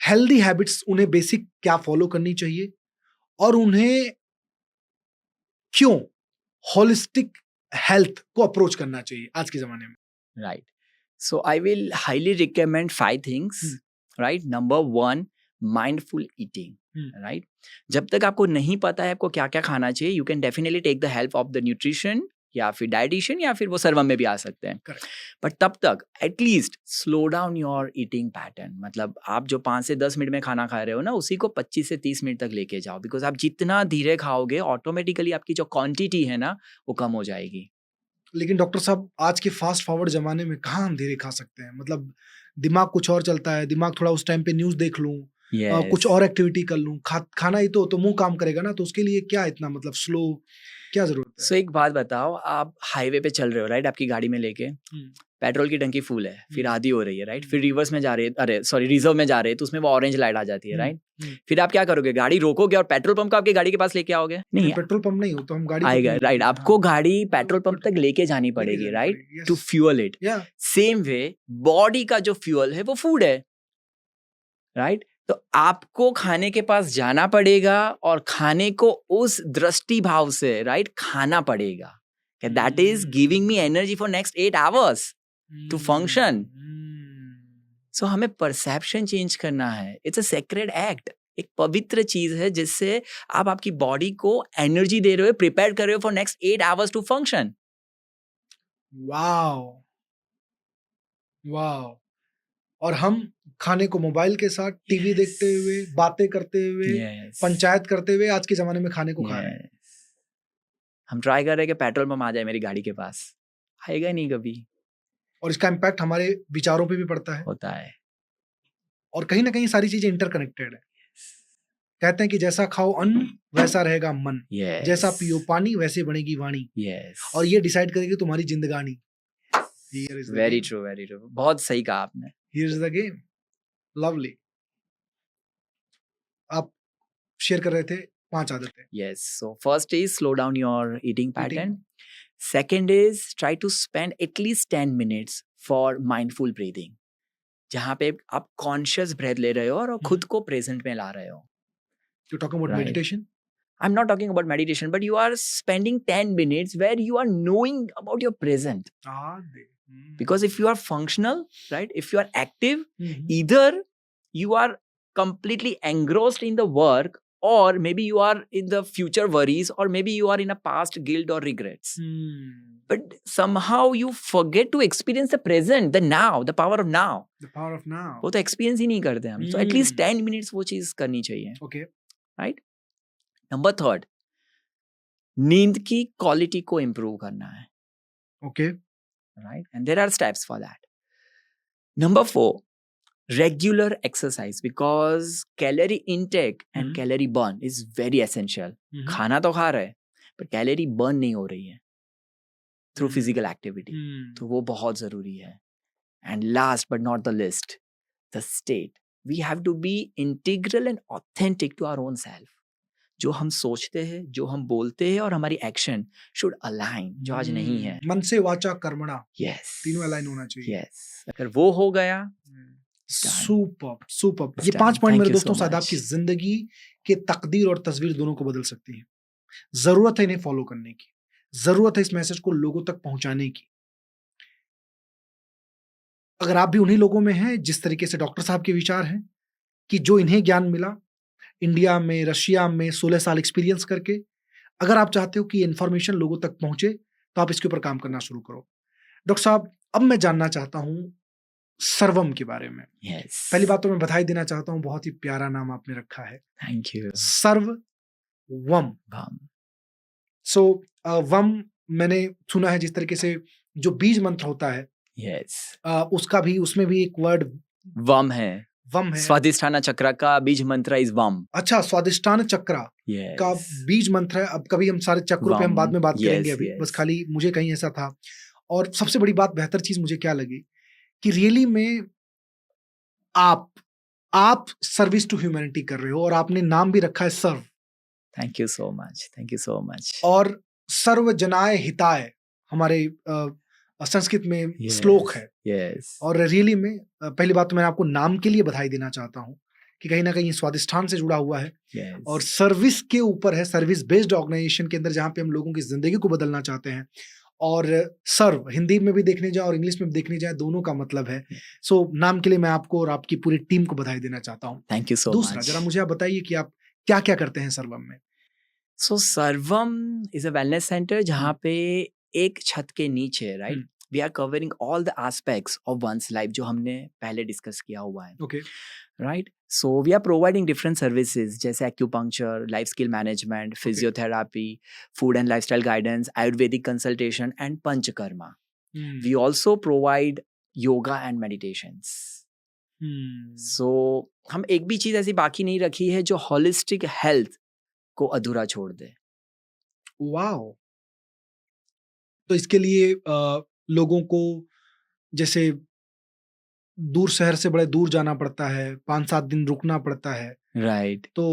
हेल्दी हैबिट्स उन्हें बेसिक क्या फॉलो करनी चाहिए, और उन्हें क्यों होलिस्टिक हेल्थ को अप्रोच करना चाहिए आज के जमाने में? right. So I will highly recommend 5 things, right? Number 1, mindful eating, right? जब तक आपको नहीं पता है आपको क्या क्या खाना चाहिए, you can definitely take the help of the nutrition या फिर डाइटिशियन, या फिर वो सर्वम में भी आ सकते हैं। बट तब तक at least slow down your eating pattern, मतलब आप जो 5 से 10 मिनट में खाना खा रहे हो ना, उसी को 25 से 30 मिनट तक लेके जाओ, बिकॉज आप जितना धीरे खाओगे ऑटोमेटिकली आपकी जो क्वांटिटी है ना वो कम हो जाएगी। लेकिन डॉक्टर साहब, आज के फास्ट फॉरवर्ड जमाने में कहाँ हम धीरे खा सकते हैं? मतलब दिमाग कुछ और चलता है, दिमाग थोड़ा उस टाइम पे न्यूज देख लूं, कुछ और एक्टिविटी कर लूं, खाना ही तो मुंह काम करेगा ना, तो उसके लिए क्या इतना मतलब स्लो, क्या जरूरत है? सो एक बात बताओ, आप हाईवे पे चल रहे हो, राइट, आपकी गाड़ी में लेके, पेट्रोल की टंकी फुल है, फिर आधी हो रही है, राइट, फिर रिवर्स में जा रही है, अरे सॉरी रिजर्व में जा रहे हैं, तो उसमें वो ऑरेंज लाइट आ जाती है, राइट, फिर आप क्या करोगे? गाड़ी रोकोगे और पेट्रोल पंप को आपकी गाड़ी के पास लेके आओगे? नहीं, पेट्रोल पंप नहीं हो तो हम गाड़ी आएगा, राइट, आपको गाड़ी पेट्रोल पंप तक लेके जानी पड़ेगी, right, to fuel it. Same way body का जो फ्यूल है वो फूड है, राइट, तो आपको खाने के पास जाना पड़ेगा और खाने को उस दृष्टि भाव से, राइट, खाना पड़ेगा, that is giving me energy for next 8 hours to function. So हमें परसेप्शन चेंज करना है। इट्स अ सेक्रेड एक्ट, एक पवित्र चीज है जिससे आप आपकी बॉडी को एनर्जी दे रहे हो, प्रिपेयर कर रहे हो for next 8 hours to function. Wow wow, और हम खाने को मोबाइल के साथ, टीवी देखते हुए, बातें करते हुए, Yes. पंचायत करते हुए आज के ज़माने में खाने को खा रहे हैं। Yes. हम ट्राई कर रहे हैं कि पेट्रोल पंप आ जाए मेरी गाड़ी के पास, आएगा नहीं कभी। और इसका इम्पैक्ट हमारे विचारों पे भी पड़ता है होता है। और कहीं ना कहीं सारी चीजें इंटरकनेक्टेड है। कहते हैं कि जैसा खाओ अन्न वैसा रहेगा मन, Yes. जैसा पियो पानी वैसे बनेगी वाणी, Yes. और ये डिसाइड करेगी तुम्हारी जिंदगानी। Here is the very game. True, very true, बहुत सही कहा आपने। Here is the game. Lovely. आप शेयर कर रहे थे 5 आदतें। Yes. So first is slow down your eating pattern. Second is try to spend at least 10 minutes for mindful breathing. जहाँ पे आप कॉन्शियस ब्रेथ ले रहे हो और खुद को प्रेजेंट में ला रहे हो। You're talking about Right. meditation? I'm not talking about meditation, but you are spending 10 minutes where you are knowing about your present. Because if you are functional, right, if you are active, either you are completely engrossed in the work, or maybe you are in the future worries, or maybe you are in a past guilt or regrets. But somehow you forget to experience the present, the now, the power of now. The power of now. वो तो experience ही नहीं करते हम। So at least 10 minutes वो चीज करनी चाहिए। Okay. Right? Number 3, नींद की क्वालिटी को improve करना है। Okay. Right? And there are steps for that. Number 4, regular exercise, because calorie intake and calorie burn is very essential. खाना तो खा रहे हैं, पर कैलोरी बर्न नहीं हो रही है थ्रू फिजिकल एक्टिविटी, तो वो बहुत जरूरी है। And last but not the list, the state. We have to be integral and authentic to our own self. जो हम सोचते हैं, जो हम बोलते हैं और हमारी एक्शन शुड अलाइन, जो आज नहीं है। मन से वाचा कर्मणा, यस, तीनों अलाइन होना चाहिए। यस, अगर वो हो गया, सुपर सुपर। ये 5 पॉइंट मेरे दोस्तों शायद आपकी जिंदगी के तकदीर और तस्वीर दोनों को बदल सकती है। जरूरत है इन्हें फॉलो करने की, जरूरत है इस मैसेज को लोगों तक पहुंचाने की। अगर आप भी उन्हीं लोगों में हैं जिस तरीके से डॉक्टर साहब के विचार हैं कि जो इन्हें ज्ञान मिला इंडिया में, रशिया में 16 साल एक्सपीरियंस करके, अगर आप चाहते हो कि ये इन्फॉर्मेशन लोगों तक पहुंचे तो आप इसके ऊपर काम करना शुरू करो। डॉक्टर साहब, अब मैं जानना चाहता हूं सर्वम के बारे में। पहली बात तो मैं बधाई देना चाहता हूं, बहुत ही प्यारा नाम आपने रखा है। Thank you. सर्वम। सो वम मैंने सुना है जिस तरीके से जो बीज मंत्र होता है, उसका भी, उसमें भी एक वर्ड वम है। वम है। स्वादिष्ठान चक्र का बीज मंत्र इज वम। अच्छा, स्वादिष्ठान चक्र का बीज मंत्र है। अब कभी हम सारे चक्रों पे हम बाद में बात करेंगे, अभी बस खाली मुझे कहीं ऐसा था। और सबसे बड़ी बात, बेहतर चीज मुझे क्या लगी कि रियली में आप सर्विस टू ह्यूमैनिटी कर रहे हो और आपने नाम भी रखा है Sarv. Thank you so much, thank you so much. और सर्व जनाय हिताय हमारे संस्कृत में श्लोक है। और रियली में पहली बात तो मैं आपको नाम के लिए बधाई देना चाहता हूँ कि कहीं ना कहीं स्वादिष्ठान से जुड़ा हुआ है और सर्विस के ऊपर है, सर्विस बेस्ड ऑर्गेनाइजेशन के अंदर, जहाँ पे हम लोगों की जिंदगी को बदलना चाहते हैं। और सर्व हिंदी में भी देखने जाए और इंग्लिश में भी देखने जाए, दोनों का मतलब है। सो नाम के लिए मैं आपको और आपकी पूरी टीम को बधाई देना चाहता हूँ। Thank you so much. दूसरा, जरा मुझे आप बताइए कि आप क्या क्या करते हैं सर्वम में। सो सर्वम इज अ वेलनेस सेंटर जहाँ पे एक छत के नीचे, right, we are covering all the aspects of one's life, जो हमने पहले डिस्कस किया हुआ है। Okay, right. So we are providing different services जैसे acupuncture, life skill management, physiotherapy, food and lifestyle guidance, ayurvedic consultation and Panchakarma. We also provide yoga and meditations. So हम एक भी चीज ऐसी बाकी नहीं रखी है जो होलिस्टिक हेल्थ को अधूरा छोड़ दे। वाओ। तो इसके लिए लोगों को जैसे दूर शहर से बड़े दूर जाना पड़ता है, 5-7 दिन रुकना पड़ता है, राइट, तो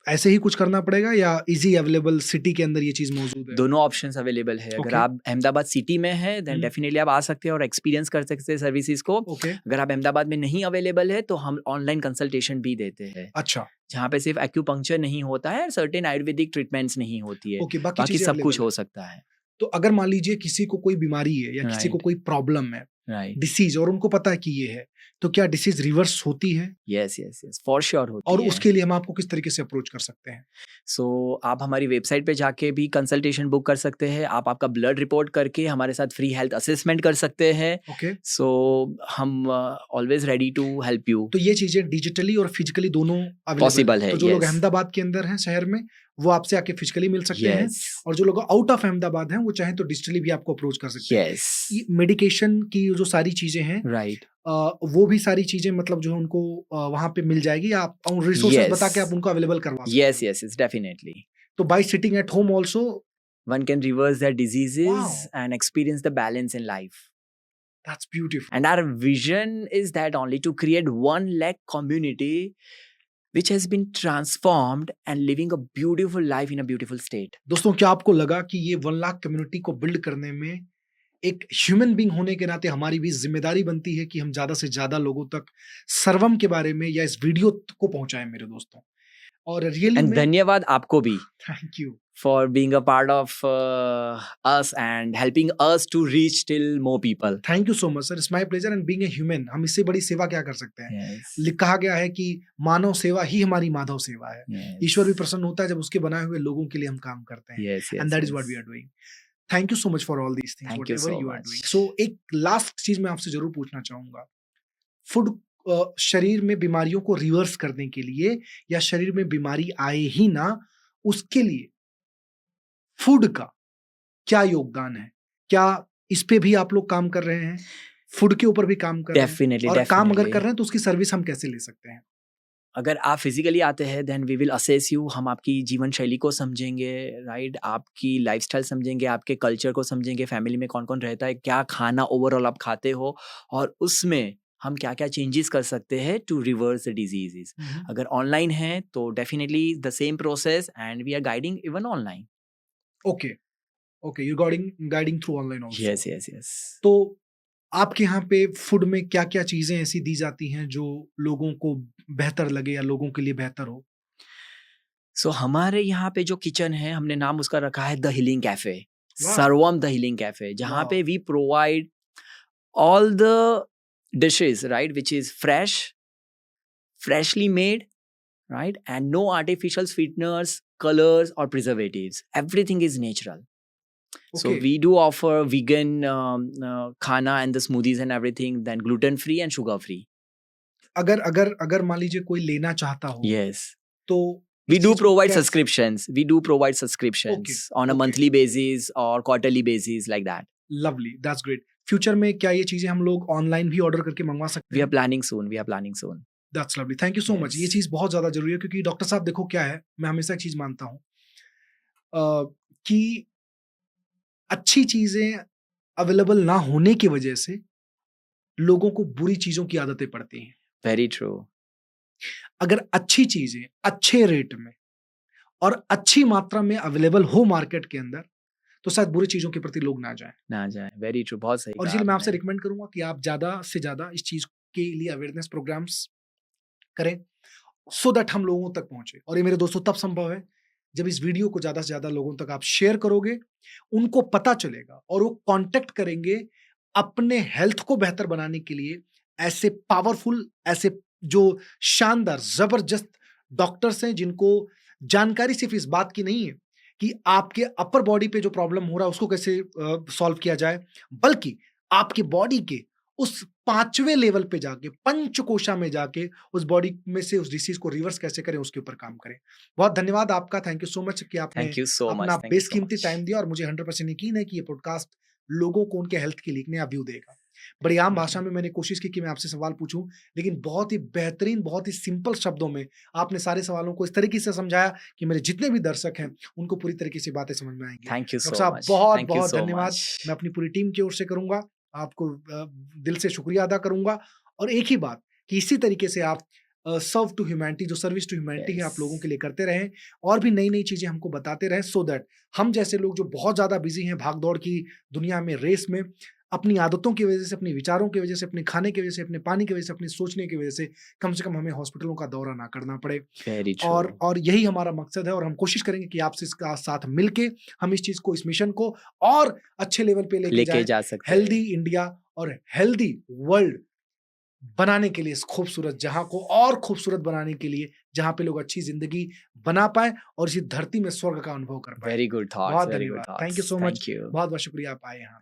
ऐसे ही कुछ करना पड़ेगा या इजी अवेलेबल सिटी के अंदर ये चीज मौजूद है? दोनों ऑप्शंस अवेलेबल है। अगर आप अहमदाबाद सिटी में है देन डेफिनेटली आप आ सकते हैं और एक्सपीरियंस कर सकते हैं सर्विसेज को। अगर आप अहमदाबाद में नहीं अवेलेबल है तो हम ऑनलाइन कंसल्टेशन भी देते हैं। अच्छा, जहाँ पे सिर्फ एक्यूपंक्चर नहीं होता है, सर्टेन आयुर्वेदिक ट्रीटमेंट्स नहीं होती है, बाकी सब कुछ हो सकता है। तो अगर मान लीजिए किसी को कोई बीमारी है या किसी को कोई प्रॉब्लम है राइट, डिसीज और उनको पता है कि ये है, तो क्या डिसीज रिवर्स होती है yes yes yes, for sure और होती है। उसके लिए हम आपको किस तरीके से अप्रोच कर सकते हैं? सो आप हमारी वेबसाइट पे जाके भी कंसल्टेशन बुक कर सकते हैं। आप आपका ब्लड रिपोर्ट करके हमारे साथ फ्री हेल्थ असेसमेंट कर सकते हैं। ओके, सो हम always ready to help you. तो ये चीजें डिजिटली और फिजिकली दोनों अवेलेबल पॉसिबल है। है, तो जो लोग yes. अहमदाबाद के अंदर हैं शहर में, वो आपसे आके फिजिकली मिल सकते हैं, यस और जो लोग आउट ऑफ अहमदाबाद हैं वो चाहें तो डिजिटली भी आपको अप्रोच कर सकते हैं। यस, मेडिकेशन की जो सारी चीजें हैं, राइट, वो भी सारी चीजें मतलब जो है उनको वहां पे मिल जाएगी, या आप रिसोर्सेज बता के आप उनको अवेलेबल करवा सकते यस हैं। Yes yes, definitely. तो by sitting at home also, One can reverse their diseases Wow. and experience the balance in life. That's beautiful. And our vision is that only to create 1 lakh community which has been transformed and living a beautiful life in a beautiful state. दोस्तों, क्या आपको लगा कि ये 1 lakh community को build करने में एक ह्यूमन बीइंग होने के नाते हमारी भी जिम्मेदारी बनती है कि हम ज्यादा से ज्यादा लोगों तक सर्वम के बारे में या इस वीडियो को पहुंचाएं मेरे दोस्तों। और रियली And में धन्यवाद आपको भी thank you, for being a part of us and helping us to reach till more people. Thank you so much sir, it's my pleasure and being a human, हम इससे बड़ी सेवा क्या कर सकते हैं? Yes. कहा गया है कि मानव सेवा ही हमारी माधव सेवा है। Yes. ईश्वर भी प्रसन्न होता है जब उसके बनाए हुए लोगों के लिए हम काम करते हैं, Yes, yes, and that is yes. What we are doing. Thank you so much for all these things, Thank you whatever so you are much. Doing. So एक लास्ट चीज मैं आपसे जरूर पूछना चाहूंगा, फूड शरीर में बीमारियों को रिवर्स करने के लिए, या शरीर में बीमारी आए ही ना उसके लिए फूड का क्या योगदान है? क्या इस पे भी आप लोग काम कर रहे हैं? फूड के ऊपर भी काम कर रहे हैं? Definitely, और काम अगर definitely. कर रहे हैं तो उसकी सर्विस हम कैसे ले सकते हैं? अगर आप फिजिकली आते हैं then we will assess you, हम आपकी जीवन शैली को समझेंगे, राइट, आपकी लाइफस्टाइल समझेंगे, आपके कल्चर को समझेंगे, फैमिली में कौन कौन रहता है, क्या खाना ओवरऑल आप खाते हो, और उसमें हम क्या क्या चेंजेस कर सकते हैं टू रिवर्स द डिजीजेस। अगर ऑनलाइन है तो definitely the same process and we are guiding even online. Okay, okay, you guiding through online also. Yes yes yes. तो आपके यहाँ पे फूड में क्या क्या चीजें ऐसी दी जाती हैं जो लोगों को बेहतर लगे या लोगों के लिए बेहतर हो? सो हमारे यहाँ पे जो किचन है, हमने नाम उसका रखा है the healing cafe, Wow. Sarvam the healing cafe, जहाँ Wow. पे we provide all the dishes, right, which is freshly made, right, and no artificial sweeteners, colors or preservatives. Everything is natural. So Okay. we do offer vegan khana and the smoothies and everything, then gluten free and sugar free. अगर अगर अगर मान लीजिए कोई लेना चाहता हो, Yes, तो we इस do चीज को provide कैसे- subscriptions. We do provide subscriptions on a okay. monthly basis or quarterly basis, like that. Lovely, that's great. Future में क्या ये चीजें हम लोग ऑनलाइन भी ऑर्डर करके मंगवा सकते We हैं? are planning soon. We are planning soon. That's lovely, thank you so much. Yes. ये चीज बहुत ज्यादा जरूरी है, क्योंकि डॉक्टर साहब देखो क्या है, मैं हमेशा एक चीज मानता हूँ कि अच्छी चीजें अवेलेबल ना होने की वजह से लोगों को बुरी चीजों की आदतें पड़ती हैं। Very true. अगर अच्छी चीजें अच्छे रेट में और अच्छी मात्रा में अवेलेबल हो मार्केट के अंदर, तो शायद बुरी चीजों के प्रति लोग ना जाएं। ना जाए, वेरी ट्रू, बहुत सही और कहा इसलिए मैं आपसे आपने। रिकमेंड करूंगा कि आप ज्यादा से ज्यादा इस चीज के लिए अवेयरनेस प्रोग्राम्स करें, सो दैट हम लोगों तक पहुंचे। और ये मेरे दोस्तों तब संभव है जब इस वीडियो को ज्यादा से ज्यादा लोगों तक आप शेयर करोगे, उनको पता चलेगा और वो कांटेक्ट करेंगे अपने हेल्थ को बेहतर बनाने के लिए ऐसे पावरफुल, ऐसे जो शानदार जबरदस्त डॉक्टर्स हैं, जिनको जानकारी सिर्फ इस बात की नहीं है कि आपके अपर बॉडी पे जो प्रॉब्लम हो रहा है उसको कैसे सॉल्व किया जाए, बल्कि आपके बॉडी के उस 5वें लेवल पे जाके, पंचकोशा में जाके उस बॉडी में से उस डिसीज को रिवर्स कैसे करें, उसके ऊपर काम करें। बहुत धन्यवाद आपका, थैंक यू सो मच कि आपने थैंक यू सो मच, अपना थैंक यू सो बेसकीमती मच। टाइम दिया, और मुझे 100% यकीन है कि ये पॉडकास्ट लोगों को उनके हेल्थ के लिए एक नया व्यू देगा। बड़ी आम भाषा में मैंने कोशिश की कि मैं आपसे सवाल पूछूं, लेकिन बहुत ही बेहतरीन, बहुत ही सिंपल शब्दों में आपने सारे सवालों को इस तरीके से समझाया कि मेरे जितने भी दर्शक हैं उनको पूरी तरीके से बातें समझ में आएंगी। थैंक यू डॉक्टर सो साहब, मच, बहुत थैंक यू बहुत सो धन्यवाद। मच। मैं अपनी पूरी टीम की ओर से करूंगा, आपको दिल से शुक्रिया अदा करूंगा। और एक ही बात कि इसी तरीके से आप सर्व टू ह्यूमैनिटी, जो सर्विस टू ह्यूमैनिटी है, आप लोगों के लिए करते रहें, और भी नई नई चीजें हमको बताते रहें, सो दैट हम जैसे लोग जो बहुत ज्यादा बिजी हैं भागदौड़ की दुनिया में, रेस में, अपनी आदतों की वजह से, अपने विचारों की वजह से, अपने खाने की वजह से, अपने पानी की वजह से, अपने सोचने की वजह से कम हमें हॉस्पिटलों का दौरा ना करना पड़े। Very true. और यही हमारा मकसद है, और हम कोशिश करेंगे कि आपसे इसका साथ मिलके हम इस चीज को, इस मिशन को और अच्छे लेवल पे लेके लेके जाएं। जा सकते हैं। हेल्दी इंडिया और हेल्दी वर्ल्ड बनाने के लिए, इस खूबसूरत जहां को और खूबसूरत बनाने के लिए, जहां पे लोग अच्छी जिंदगी बना पाए और इसी धरती में स्वर्ग का अनुभव कर पाए। वेरी गुड थॉट्स, बहुत वेरी गुड धन्यवाद, thank you thoughts, so much, thank you. बहुत बहुत शुक्रिया आप आए यहाँ।